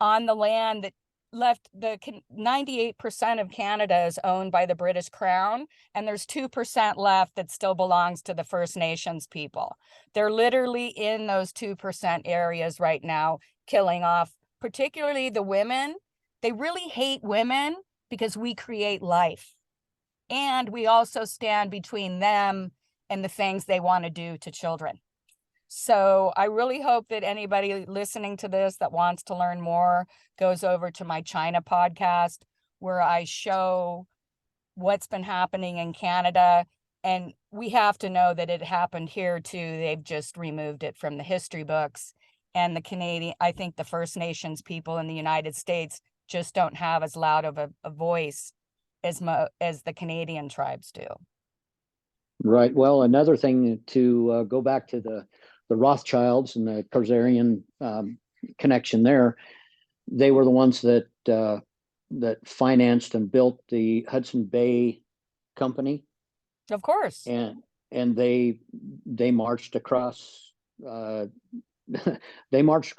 on the land that left. The 98% of Canada is owned by the British Crown, and there's 2% left that still belongs to the First Nations people. They're literally in those 2% areas right now, killing off particularly the women. They really hate women because we create life, and we also stand between them and the things they want to do to children. So I really hope that anybody listening to this that wants to learn more goes over to my China podcast, where I show what's been happening in Canada. And we have to know that it happened here too. They've just removed it from the history books. And I think the First Nations people in the United States just don't have as loud of a voice as the Canadian tribes do. Right. Well, another thing to go back to the Rothschilds and the Kazarian connection there, they were the ones that financed and built the Hudson Bay Company. Of course. And they marched across they marched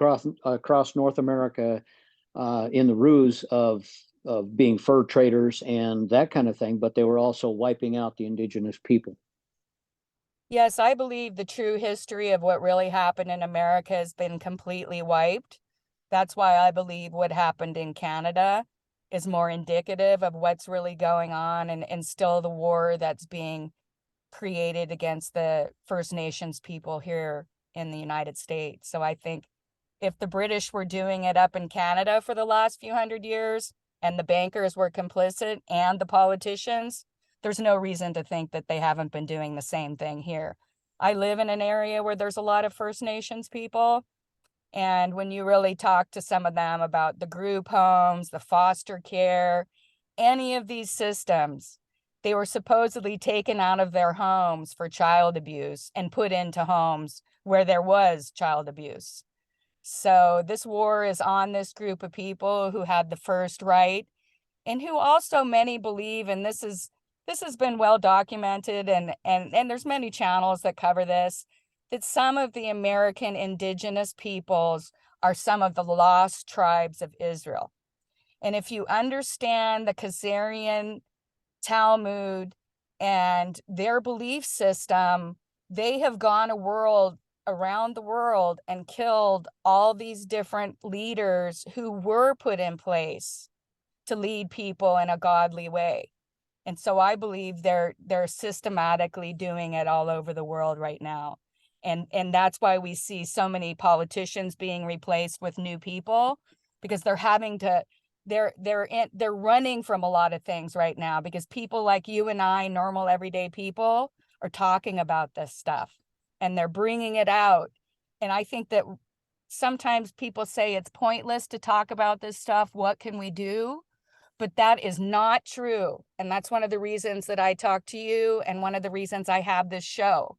across North America in the ruse of being fur traders and that kind of thing, but they were also wiping out the indigenous people. Yes, I believe the true history of what really happened in America has been completely wiped. That's why I believe what happened in Canada is more indicative of what's really going on, and still the war that's being created against the First Nations people here in the United States. So I think if the British were doing it up in Canada for the last few hundred years and the bankers were complicit and the politicians, there's no reason to think that they haven't been doing the same thing here. I live in an area where there's a lot of First Nations people. And when you really talk to some of them about the group homes, the foster care, any of these systems, they were supposedly taken out of their homes for child abuse and put into homes where there was child abuse. So this war is on this group of people who had the first right, and who also many believe, and this has been well documented, and there's many channels that cover this, that some of the American indigenous peoples are some of the lost tribes of Israel. And if you understand the Kazarian Talmud and their belief system, they have gone around the world and killed all these different leaders who were put in place to lead people in a godly way. And so I believe they're systematically doing it all over the world right now. And that's why we see so many politicians being replaced with new people, because they're having to they're running from a lot of things right now, because people like you and I, normal everyday people, are talking about this stuff and they're bringing it out. And I think that sometimes people say it's pointless to talk about this stuff. What can we do? But that is not true. And that's one of the reasons that I talk to you, and one of the reasons I have this show,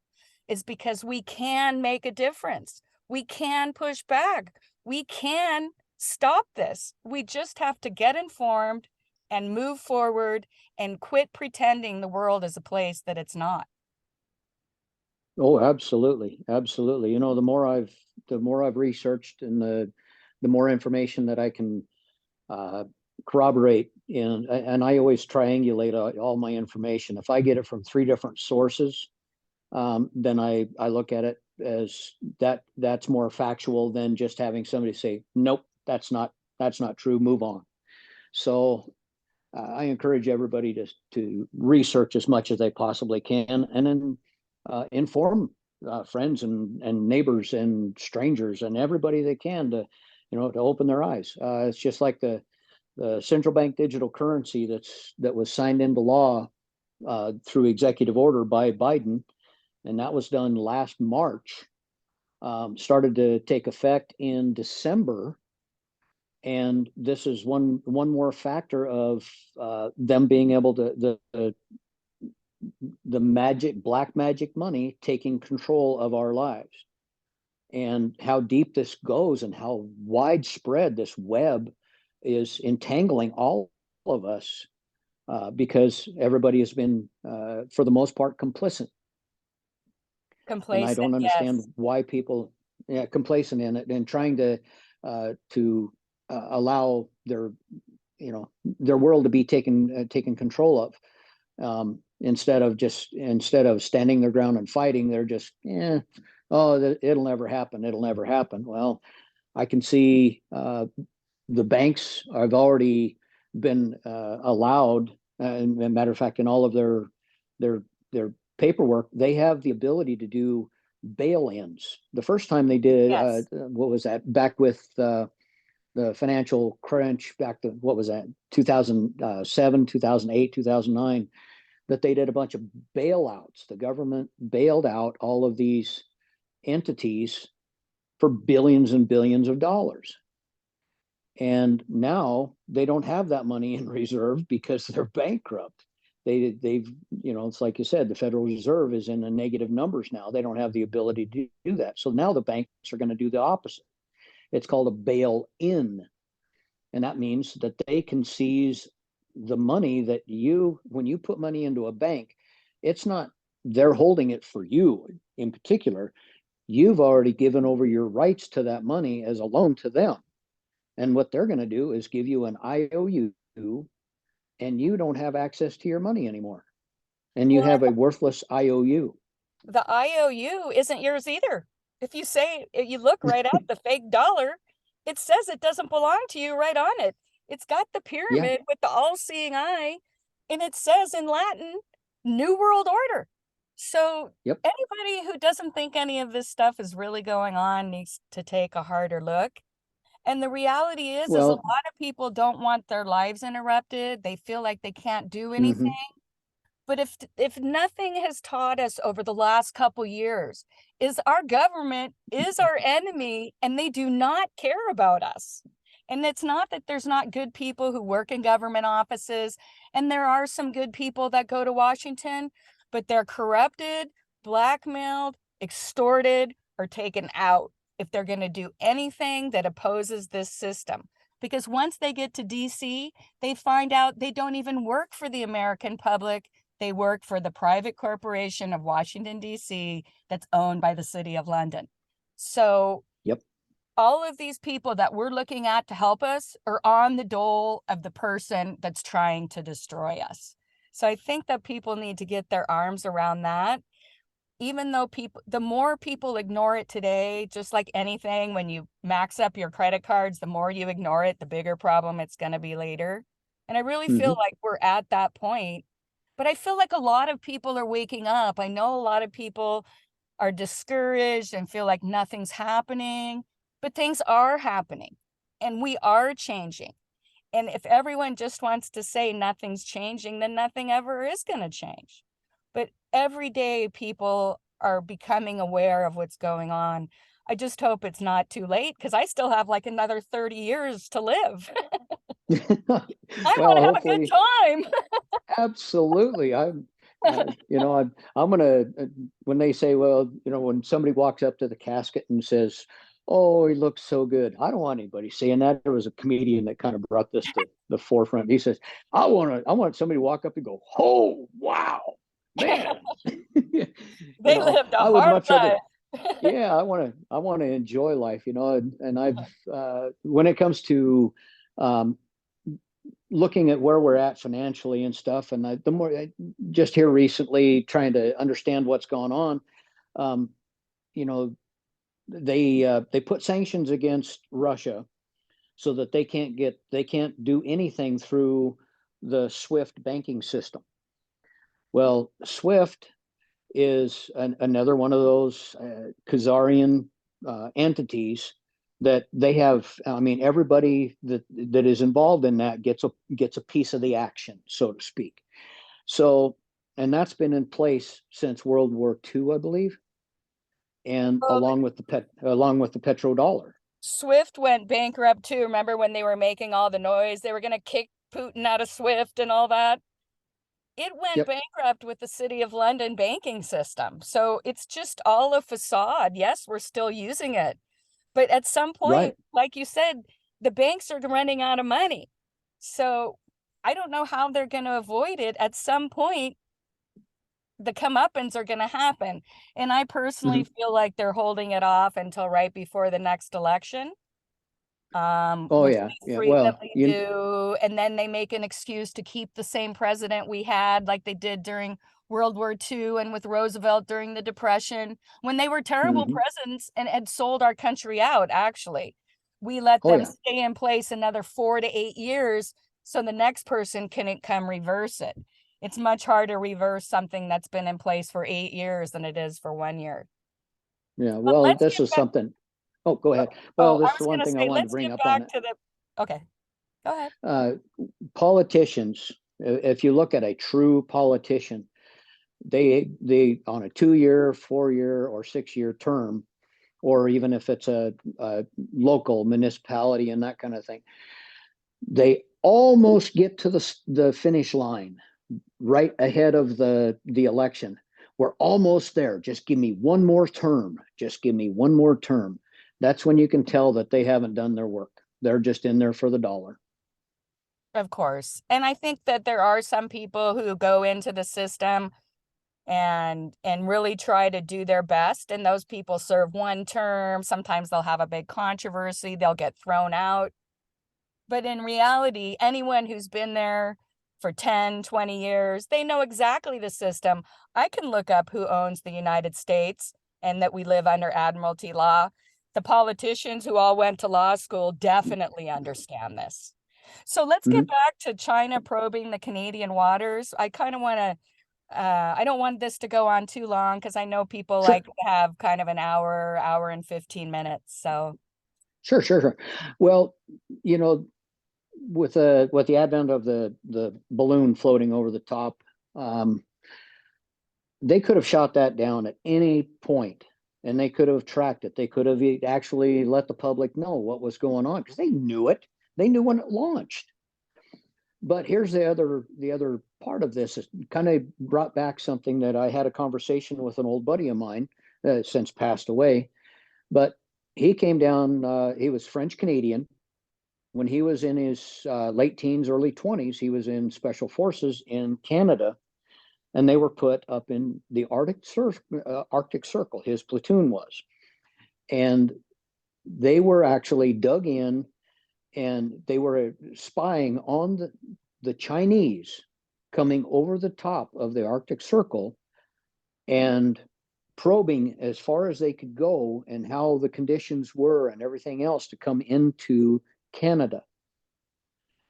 is because we can make a difference. We can push back. We can stop this. We just have to get informed and move forward and quit pretending the world is a place that it's not. Oh, absolutely. Absolutely. You know, the more I've researched, and the more information that I can corroborate in, and I always triangulate all my information. If I get it from 3 different sources, then I look at it as that's more factual than just having somebody say, nope, that's not true, move on. So I encourage everybody to research as much as they possibly can, and then inform friends and neighbors and strangers and everybody they can to open their eyes. It's just like the central bank digital currency that was signed into law through executive order by Biden, and that was done last March. Started to take effect in December, and this is one more factor of them being able to the black magic money taking control of our lives, and how deep this goes and how widespread this web is entangling all of us, because everybody has been, for the most part, complicit. And I Complacent, don't understand yes. why people, complacent in it and trying to allow their world to be taken control of. Instead of standing their ground and fighting, they're just, it'll never happen. It'll never happen. Well, I can see the banks have already been allowed. And a matter of fact, in all of their paperwork, they have the ability to do bail-ins. The first time they did, Yes. what was that? Back with the financial crunch, back to what was that? 2007, 2008, 2009. That they did a bunch of bailouts. The government bailed out all of these entities for billions and billions of dollars. And now they don't have that money in reserve because they're bankrupt. They've, it's like you said, the Federal Reserve is in the negative numbers now. They don't have the ability to do that. So now the banks are going to do the opposite. It's called a bail-in. And that means that they can seize the money that when you put money into a bank, it's not they're holding it for you in particular. You've already given over your rights to that money as a loan to them. And what they're going to do is give you an IOU, and you don't have access to your money anymore. And you have a worthless IOU. The IOU isn't yours either. If you look right at the fake dollar, it says it doesn't belong to you right on it. It's got the Yeah. pyramid with the all-seeing eye, and it says in Latin, New World Order. So Yep. anybody who doesn't think any of this stuff is really going on needs to take a harder look. And the reality is a Well, lot of people don't want their lives interrupted. They feel like they can't do anything. mhm. But if nothing has taught us over the last couple years, is our government is our enemy and they do not care about us. And it's not that there's not good people who work in government offices, and there are some good people that go to Washington, but they're corrupted, blackmailed, extorted, or taken out if they're going to do anything that opposes this system. Because once they get to DC, they find out they don't even work for the American public. They work for the private corporation of Washington, D.C., that's owned by the City of London. So Yep. all of these people that we're looking at to help us are on the dole of the person that's trying to destroy us. So I think that people need to get their arms around that. Even though the more people ignore it today, just like anything, when you max up your credit cards, the more you ignore it, the bigger problem it's going to be later. And I really feel Mhm. like we're at that point. But I feel like a lot of people are waking up. I know a lot of people are discouraged and feel like nothing's happening, but things are happening and we are changing. And if everyone just wants to say nothing's changing, then nothing ever is going to change. But every day people are becoming aware of what's going on. I just hope it's not too late because I still have like another 30 years to live. I want Well, to have a good hopefully, time. absolutely. I'm gonna, when they say, well, when somebody walks up to the casket and says, "Oh, he looks so good," I don't want anybody saying that. There was a comedian that kind of brought this to the forefront. He says, I want somebody to walk up and go, "Oh, wow, man." They lived a I would hard much rather, life. yeah, I want to enjoy life, and I've, when it comes to, um, looking at where we're at financially and stuff, and the more just here recently trying to understand what's going on, um, you know, they put sanctions against Russia so that they can't do anything through the SWIFT banking system. Well, SWIFT is another one of those Kazarian entities that they have. I mean, everybody that is involved in that gets a piece of the action, so to speak. So, and that's been in place since World War II, I believe, and Well, along with the petrodollar. Swift went bankrupt too. Remember when they were making all the noise? They were going to kick Putin out of Swift and all that. It went Yep. bankrupt with the City of London banking system. So it's just all a facade. Yes, we're still using it. But at some Right. point, like you said, the banks are running out of money. So I don't know how they're going to avoid it. At some point, the comeuppance are going to happen. And I personally Mhm. feel like they're holding it off until right before the next election, Oh which yeah. they Yeah. Well, frequently do. And then they make an excuse to keep the same president we had, like they did during World War II and with Roosevelt during the Depression, when they were terrible mhm. presidents and had sold our country out, actually. We let Oh them yeah. stay in place another 4 to 8 years so the next person can come reverse it. It's much harder to reverse something that's been in place for 8 years than it is for 1 year. Yeah. But Well, let's this get is back. something. Oh, go ahead. Well, Oh, I this is was one going to thing I say, wanted to let's bring get up on back it. to the. Okay, go ahead. Uh, Politicians, if you look at a true politician, they on a 2 year, 4 year, or 6 year term, or even if it's a local municipality and that kind of thing, they almost get to the finish line right ahead of the election. We're almost there. Just give me one more term. Just give me one more term. That's when you can tell that they haven't done their work. They're just in there for the dollar. Of course. And I think that there are some people who go into the system and really try to do their best, and those people serve one term. Sometimes they'll have a big controversy, they'll get thrown out. But in reality, anyone who's been there for 10, 20 years, they know exactly the system. I can look up who owns the United States and that we live under admiralty law. The politicians who all went to law school definitely understand this. So let's get Mhm. back to China probing the Canadian waters. I kind of want to I don't want this to go on too long because I know people like to have kind of an hour and 15 minutes. So Sure. Well, you know, with the advent of the balloon floating over the top, they could have shot that down at any point, and they could have tracked it. They could have actually let the public know what was going on because they knew it. They knew when it launched. But here's the other part of this. It kind of brought back something that I had a conversation with an old buddy of mine, since passed away. But he came down. He was French Canadian. When he was in his late teens, early 20s, he was in special forces in Canada, and they were put up in the Arctic Circle. His platoon was, and they were actually dug in, and they were spying on the Chinese coming over the top of the Arctic Circle and probing as far as they could go and how the conditions were and everything else to come into Canada.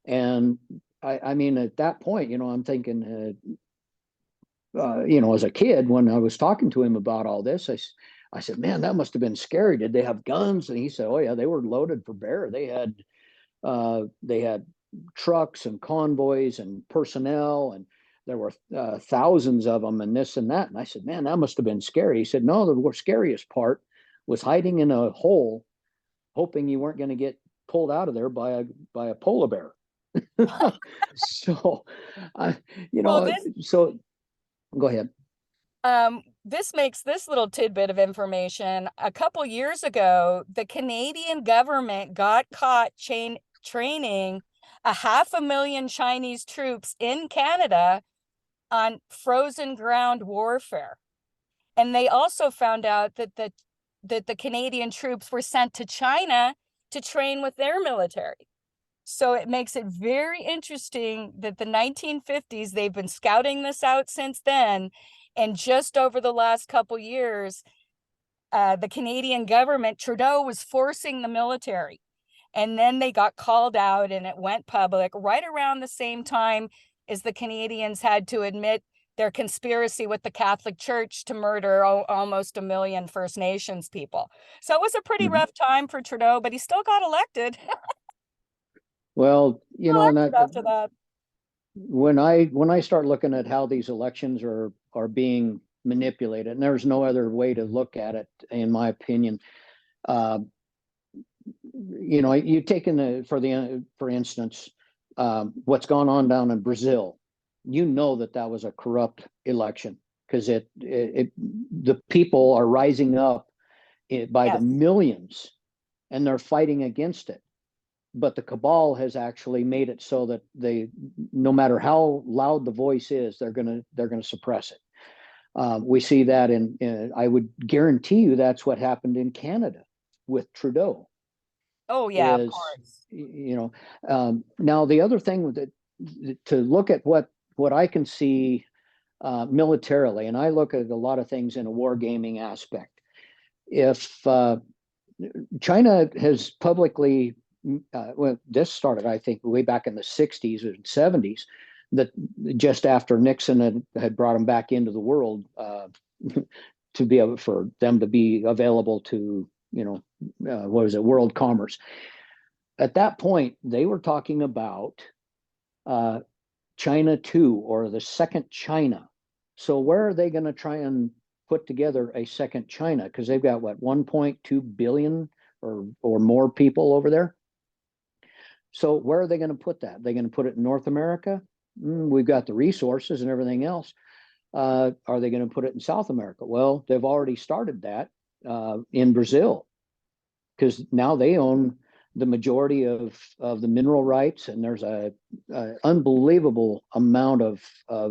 And I mean, at that point, I'm thinking, as a kid, when I was talking to him about all this, I said, man, that must have been scary. Did they have guns? And he said, oh yeah, they were loaded for bear. They had trucks and convoys and personnel, and there were thousands of them and this and that. And I said, man, that must have been scary. He said, no, the scariest part was hiding in a hole, hoping you weren't going to get pulled out of there by a polar bear. So, well, this so go ahead. this makes this little tidbit of information. A couple years ago, the Canadian government got caught training 500,000 Chinese troops in Canada on frozen ground warfare. And they also found out that the Canadian troops were sent to China to train with their military. So it makes it very interesting that the 1950s, they've been scouting this out since then. And just over the last couple years, the Canadian government, Trudeau, was forcing the military. And then they got called out and it went public right around the same time as the Canadians had to admit their conspiracy with the Catholic Church to murder almost 1 million First Nations people. So it was a pretty rough time for Trudeau, but he still got elected. Well, and After that. when I start looking at how these elections are being manipulated, and there's no other way to look at it, in my opinion. You take for instance, what's gone on down in Brazil. That was a corrupt election because the people are rising up by the millions, and they're fighting against it. But the cabal has actually made it so that no matter how loud the voice is, they're gonna suppress it. We see that I would guarantee you that's what happened in Canada with Trudeau. Oh yeah, of course. Now the other thing to look at what I can see militarily, and I look at a lot of things in a wargaming aspect. If China has publicly, this started, I think, way back in the 60s and 70s, that just after Nixon had brought them back into the world, to be able for them to be available to, world commerce. At that point, they were talking about China 2, or the second China. So where are they going to try and put together a second China? Because they've got 1.2 billion or more people over there. So where are they going to put that? They're going to put it in North America? We've got the resources and everything else. Are they going to put it in South America? Well, they've already started that in Brazil, because now they own the majority of the mineral rights, and there's a unbelievable amount of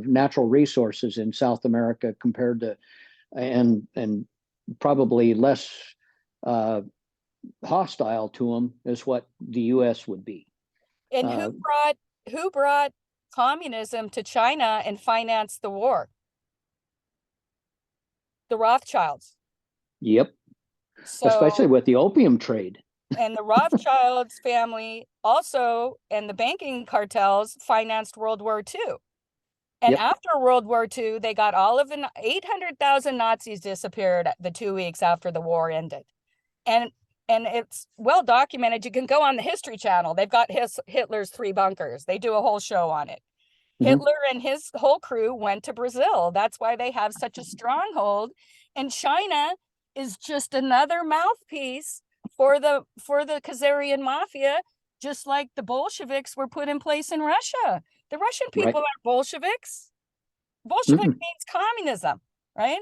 natural resources in South America compared to, and probably less hostile to them as what the U.S. would be. And who brought communism to China and financed the war? The Rothschilds. Yep. So, especially with the opium trade. And the Rothschilds family also, and the banking cartels, financed World War II. And Yep. after World War II, they got all of the 800,000 Nazis disappeared the 2 weeks after the war ended. And it's well documented. You can go on the History Channel. They've got Hitler's 3 bunkers. They do a whole show on it. Mhm. Hitler and his whole crew went to Brazil. That's why they have such a stronghold. And China is just another mouthpiece for the Kazarian Mafia, just like the Bolsheviks were put in place in Russia. The Russian Right. people are Bolsheviks. Bolshevik Mm-mm. means communism, right?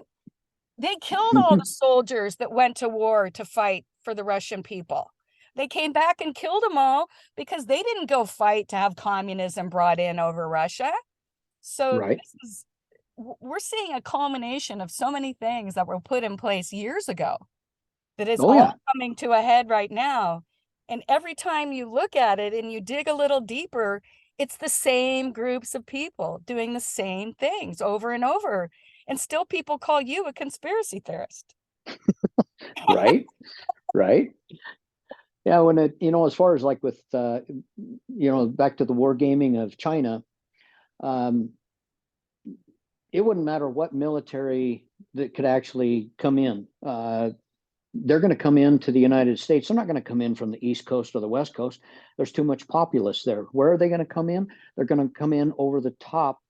They killed all the soldiers that went to war to fight for the Russian people. They came back and killed them all because they didn't go fight to have communism brought in over Russia. So Right. we're seeing a culmination of so many things that were put in place years ago that is Oh all yeah. coming to a head right now. And every time you look at it and you dig a little deeper, it's the same groups of people doing the same things over and over. And still people call you a conspiracy theorist. Right. Right. Yeah. When it, as far as like with, back to the wargaming of China, um, it wouldn't matter what military that could actually come in. They're going to come into the United States. They're not going to come in from the East Coast or the West Coast. There's too much populace there. Where are they going to come in? They're going to come in over the top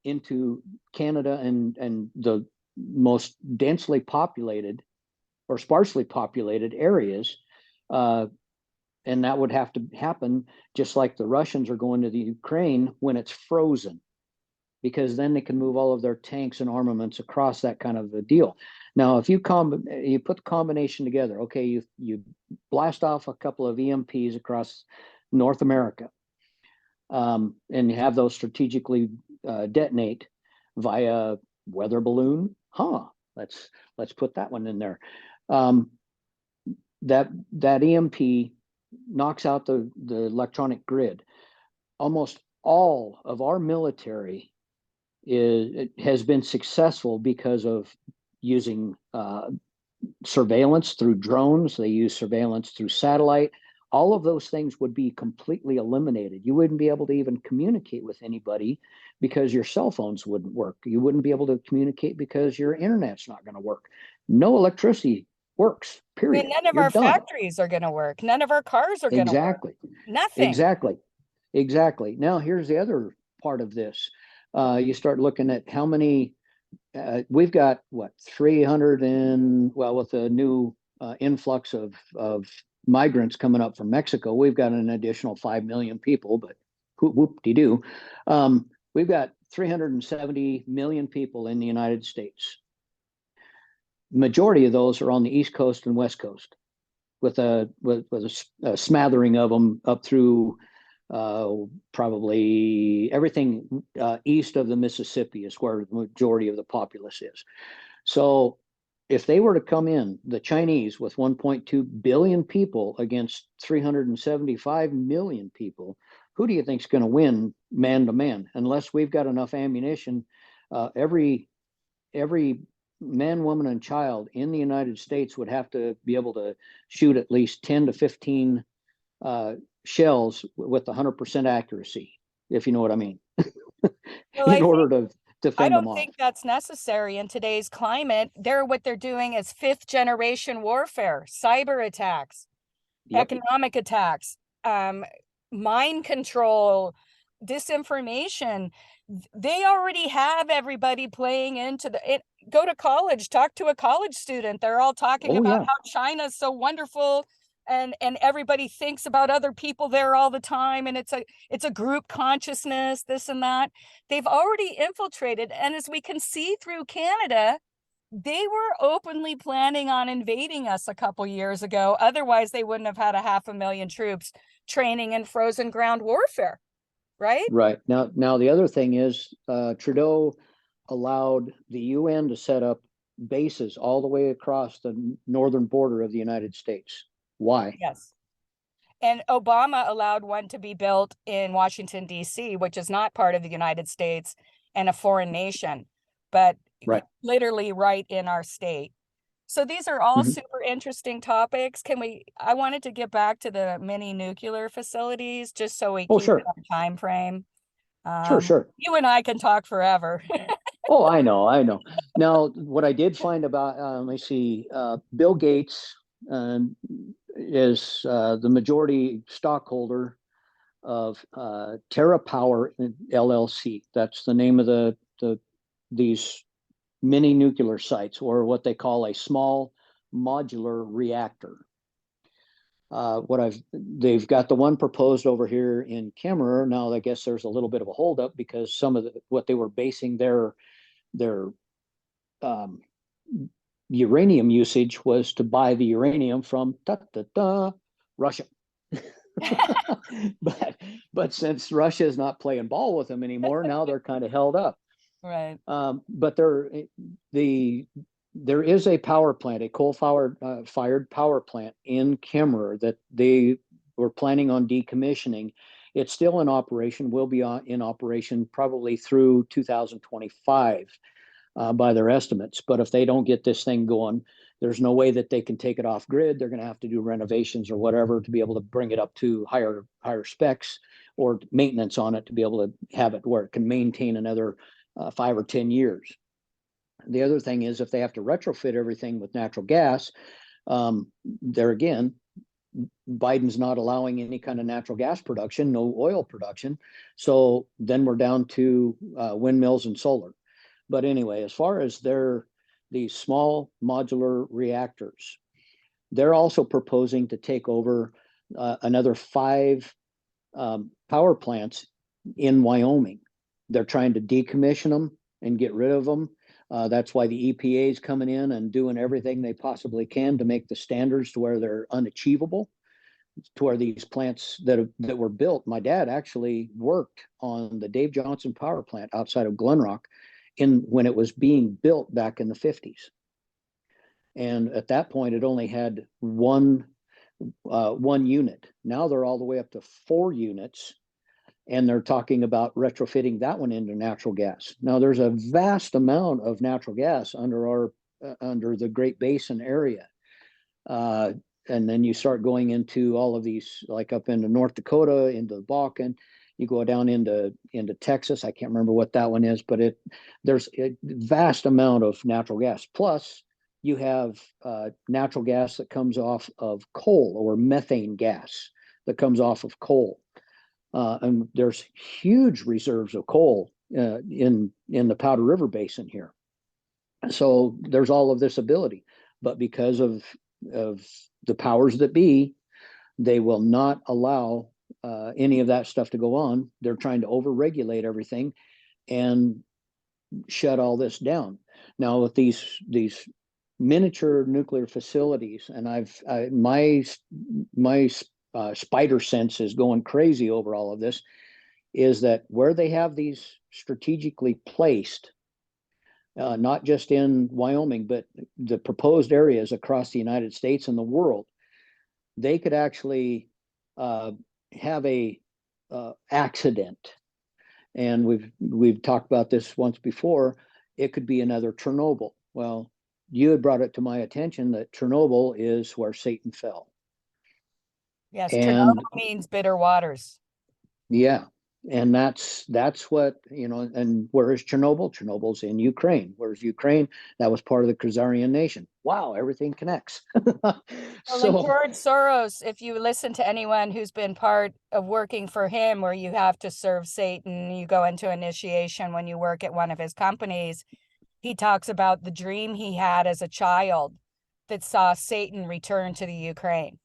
into Canada and the most densely populated or sparsely populated areas. And that would have to happen just like the Russians are going to the Ukraine when it's frozen, because then they can move all of their tanks and armaments across that kind of a deal. Now, if you put the combination together, okay, you blast off a couple of EMPs across North America, and you have those strategically detonate via weather balloon. Let's put that one in there. That EMP knocks out the electronic grid. Almost all of our military has been successful because of using surveillance through drones. They use surveillance through satellite. All of those things would be completely eliminated. You wouldn't be able to even communicate with anybody because your cell phones wouldn't work. You wouldn't be able to communicate because your internet's not going to work. No electricity works, I mean, period. none of You're our done. factories are going to work. None of our cars are going to work. Exactly. Nothing. Exactly. Exactly. Now, here's the other part of this. You start looking at how many, we've got what, 300 and, well, with the new influx of migrants coming up from Mexico, we've got an additional 5 million people, but whoop-de-doo. We've got 370 million people in the United States. Majority of those are on the East Coast and West Coast, with a smattering of them up through probably everything east of the Mississippi is where the majority of the populace is. So if they were to come in, the Chinese with 1.2 billion people against 375 million people, who do you think is going to win man to man? Unless we've got enough ammunition, every man, woman, and child in the United States would have to be able to shoot at least 10 to 15 shells with 100% accuracy, if you know what I mean, Well, in order to I defend them don't off. think that's necessary in today's climate. What they're doing is 5th generation warfare, cyber attacks, Yep. economic attacks, mind control, disinformation. They already have everybody playing into it. Go to college, talk to a college student. They're all talking Oh, about yeah. how China's so wonderful, and everybody thinks about other people there all the time, and it's a group consciousness, this and that. They've already infiltrated, and as we can see through Canada, they were openly planning on invading us a couple years ago. Otherwise, they wouldn't have had 500,000 troops training in frozen ground warfare, right? Right. Now the other thing is Trudeau allowed the UN to set up bases all the way across the northern border of the United States. Why? Yes. And Obama allowed one to be built in Washington, D.C., which is not part of the United States and a foreign nation, but Right. literally right in our state. So these are all Mhm. super interesting topics. I wanted to get back to the mini nuclear facilities just so we Oh, keep sure. it on time frame. Sure, sure. You and I can talk forever. Oh, I know, I know. Now, what I did find about, let me see, Bill Gates is the majority stockholder of TerraPower LLC. That's the name of these mini nuclear sites, or what they call a small modular reactor. They've got the one proposed over here in Kemmerer. Now, I guess there's a little bit of a holdup because some of what they were basing their um, uranium usage was to buy the uranium from Russia. but since Russia is not playing ball with them anymore, now they're kind of held up. Right. But there is a power plant, a coal-fired power plant in Kemmerer that they were planning on decommissioning. It's still in operation, will be in operation probably through 2025 by their estimates. But if they don't get this thing going, there's no way that they can take it off grid. They're going to have to do renovations or whatever to be able to bring it up to higher specs, or maintenance on it to be able to have it where it can maintain another 5 or 10 years. The other thing is, if they have to retrofit everything with natural gas, there again, Biden's not allowing any kind of natural gas production, no oil production. So then we're down to windmills and solar. But anyway, as far as these small modular reactors, they're also proposing to take over another 5 power plants in Wyoming. They're trying to decommission them and get rid of them. That's why the EPA is coming in and doing everything they possibly can to make the standards to where they're unachievable, to where these plants that were built. My dad actually worked on the Dave Johnson power plant outside of Glenrock when it was being built back in the 50s. And at that point, it only had one unit. Now they're all the way up to 4 units. And they're talking about retrofitting that one into natural gas. Now, there's a vast amount of natural gas under the Great Basin area. And then you start going into all of these, like up into North Dakota, into the Bakken. You go down into Texas. I can't remember what that one is, but there's a vast amount of natural gas. Plus, you have natural gas that comes off of coal, or methane gas that comes off of coal. And there's huge reserves of coal in the Powder River Basin here. So there's all of this ability, but because of the powers that be, they will not allow any of that stuff to go on. They're trying to overregulate everything and shut all this down. Now, with these miniature nuclear facilities, and my spider sense is going crazy over all of this, is that where they have these strategically placed, not just in Wyoming, but the proposed areas across the United States and the world, they could actually have a accident. And we've talked about this once before. It could be another Chernobyl. Well, you had brought it to my attention that Chernobyl is where Satan fell. Yes, And Chernobyl means bitter waters. yeah, and that's what, and where is Chernobyl? Chernobyl's in Ukraine. Where's Ukraine? That was part of the Kazarian nation. Wow, everything connects. Well, and So George Soros, if you listen to anyone who's been part of working for him, where you have to serve Satan, you go into initiation when you work at one of his companies, he talks about the dream he had as a child that saw Satan return to the Ukraine.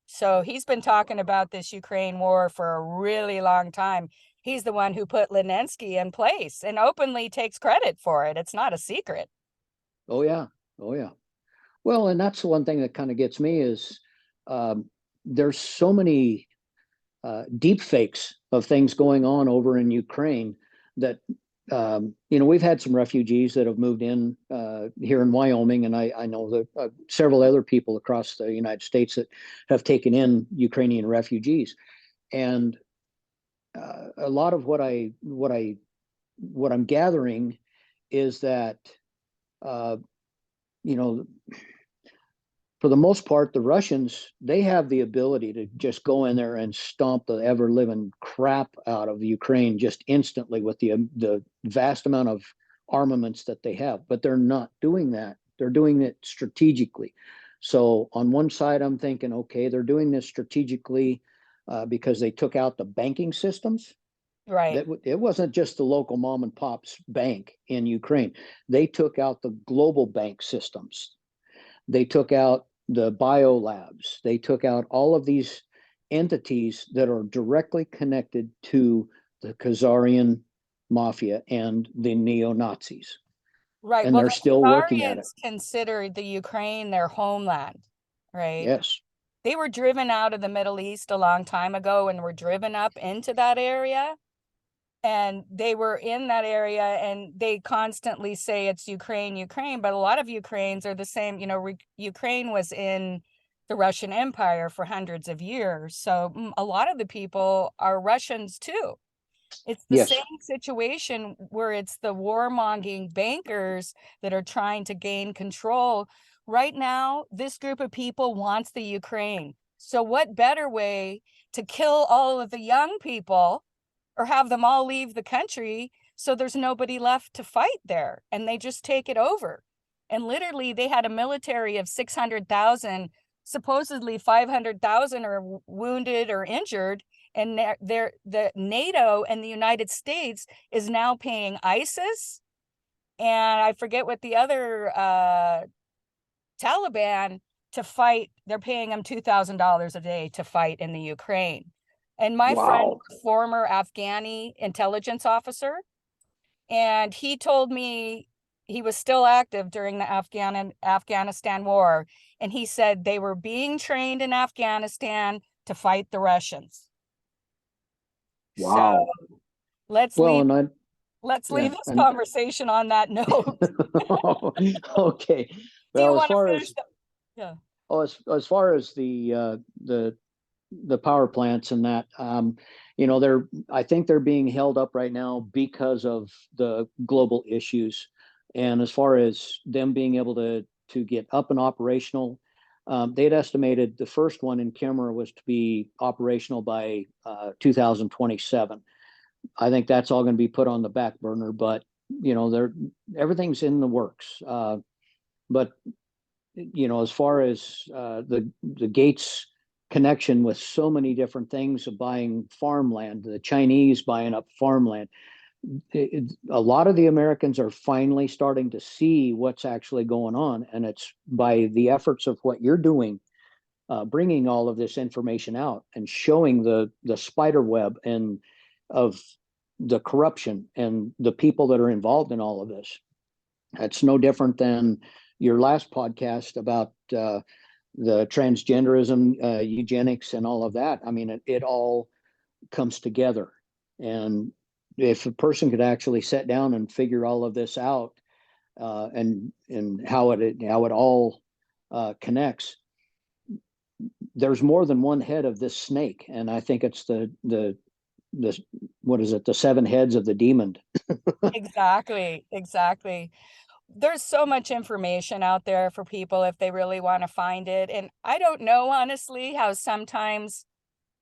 So he's been talking about this Ukraine war for a really long time. He's the one who put Zelensky in place and openly takes credit for it. It's not a secret. oh yeah, oh yeah. Well, and that's the one thing that kind of gets me is there's so many deep fakes of things going on over in Ukraine that we've had some refugees that have moved in here in Wyoming, and I know that several other people across the United States that have taken in Ukrainian refugees, and a lot of what I'm gathering is that you know for the most part, the Russians, they have the ability to just go in there and stomp the ever living crap out of Ukraine just instantly with the vast amount of armaments that they have. But they're not doing that. They're doing it strategically. So on one side, I'm thinking, okay, they're doing this strategically because they took out the banking systems. Right. That it wasn't just the local mom and pop's bank in Ukraine. They took out the global bank systems. They took out the bio labs. They took out all of these entities that are directly connected to the Kazarian Mafia and the neo-Nazis. Right. And Well, they're the still working at it. Kazarians considered the Ukraine their homeland, right? Yes. They were driven out of the Middle East a long time ago and were driven up into that area. And they were in that area and they constantly say it's Ukraine, Ukraine, but a lot of Ukrainians are the same. You know, Ukraine was in the Russian Empire for hundreds of years. So a lot of the people are Russians too. It's the Yes. same situation where it's the warmongering bankers that are trying to gain control. Right now, this group of people wants the Ukraine. So what better way to kill all of the young people or have them all leave the country so there's nobody left to fight there and they just take it over. And literally they had a military of 600,000, supposedly 500,000 are wounded or injured, and the NATO and the United States is now paying ISIS, and I forget what the other Taliban to fight. They're paying them $2,000 a day to fight in the Ukraine. And my friend, Wow. former Afghani intelligence officer, and he told me he was still active during the Afghanistan war, and he said they were being trained in Afghanistan to fight the Russians. So Wow. let's Well, leave and I, let's yeah, leave this and conversation on that note. okay. Do you Well, as want to far finish as yeah. as far as the power plants and that, you know, I think they're being held up right now because of the global issues. And as far as them being able to get up and operational, they'd estimated the first one in Kimmer was to be operational by 2027. I think that's all going to be put on the back burner, but you know, everything's in the works. But you know, as far as the Gates connection with so many different things of buying farmland, the Chinese buying up farmland, a lot of the Americans are finally starting to see what's actually going on, and it's by the efforts of what you're doing, bringing all of this information out and showing the spider web and of the corruption and the people that are involved in all of this. It's no different than your last podcast about the transgenderism, eugenics, and all of that. I mean, it all comes together. And if a person could actually sit down and figure all of this out, and how it all connects, there's more than one head of this snake, and I think it's the what is it, the seven heads of the demon. Exactly, exactly. There's so much information out there for people if they really want to find it. And I don't know, honestly, how sometimes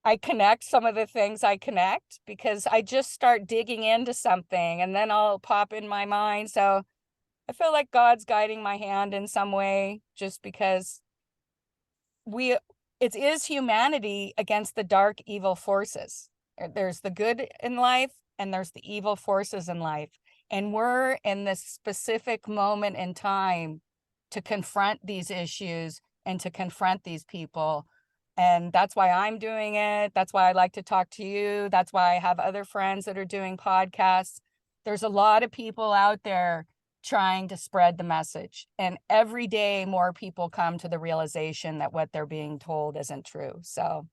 I connect some of the things I connect because I just start digging into something and then I'll pop in my mind. So I feel like God's guiding my hand in some way just because it is humanity against the dark evil forces. There's the good in life and there's the evil forces in life. And we're in this specific moment in time to confront these issues and to confront these people. And that's why I'm doing it. That's why I like to talk to you. That's why I have other friends that are doing podcasts. There's a lot of people out there trying to spread the message. And every day more people come to the realization that what they're being told isn't true. So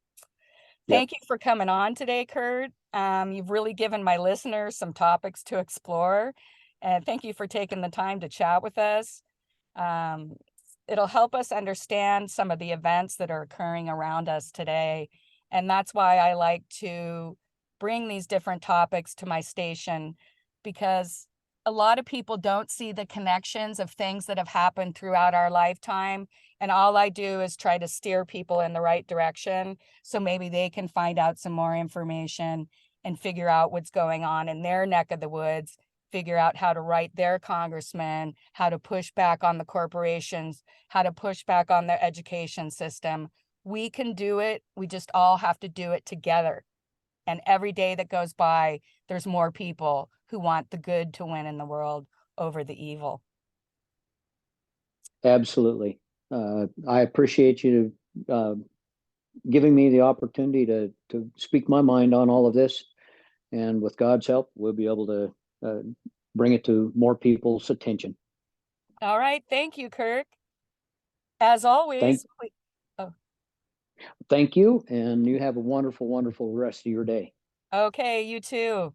Yep. thank you for coming on today, Kurt. You've really given my listeners some topics to explore. And thank you for taking the time to chat with us. Um, it'll help us understand some of the events that are occurring around us today. And that's why I like to bring these different topics to my station, because a lot of people don't see the connections of things that have happened throughout our lifetime. And all I do is try to steer people in the right direction. So maybe they can find out some more information and figure out what's going on in their neck of the woods, figure out how to write their congressman, how to push back on the corporations, how to push back on the education system. We can do it. We just all have to do it together. And every day that goes by, there's more people who want the good to win in the world over the evil. Absolutely. I appreciate you giving me the opportunity to speak my mind on all of this. And with God's help, we'll be able to bring it to more people's attention. All right. Thank you, Kirk. As always. Thank you. And you have a wonderful, wonderful rest of your day. Okay, you too.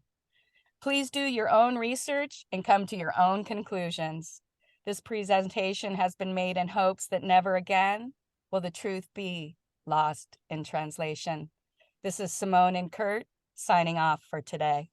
Please do your own research and come to your own conclusions. This presentation has been made in hopes that never again will the truth be lost in translation. This is Simone and Kurt signing off for today.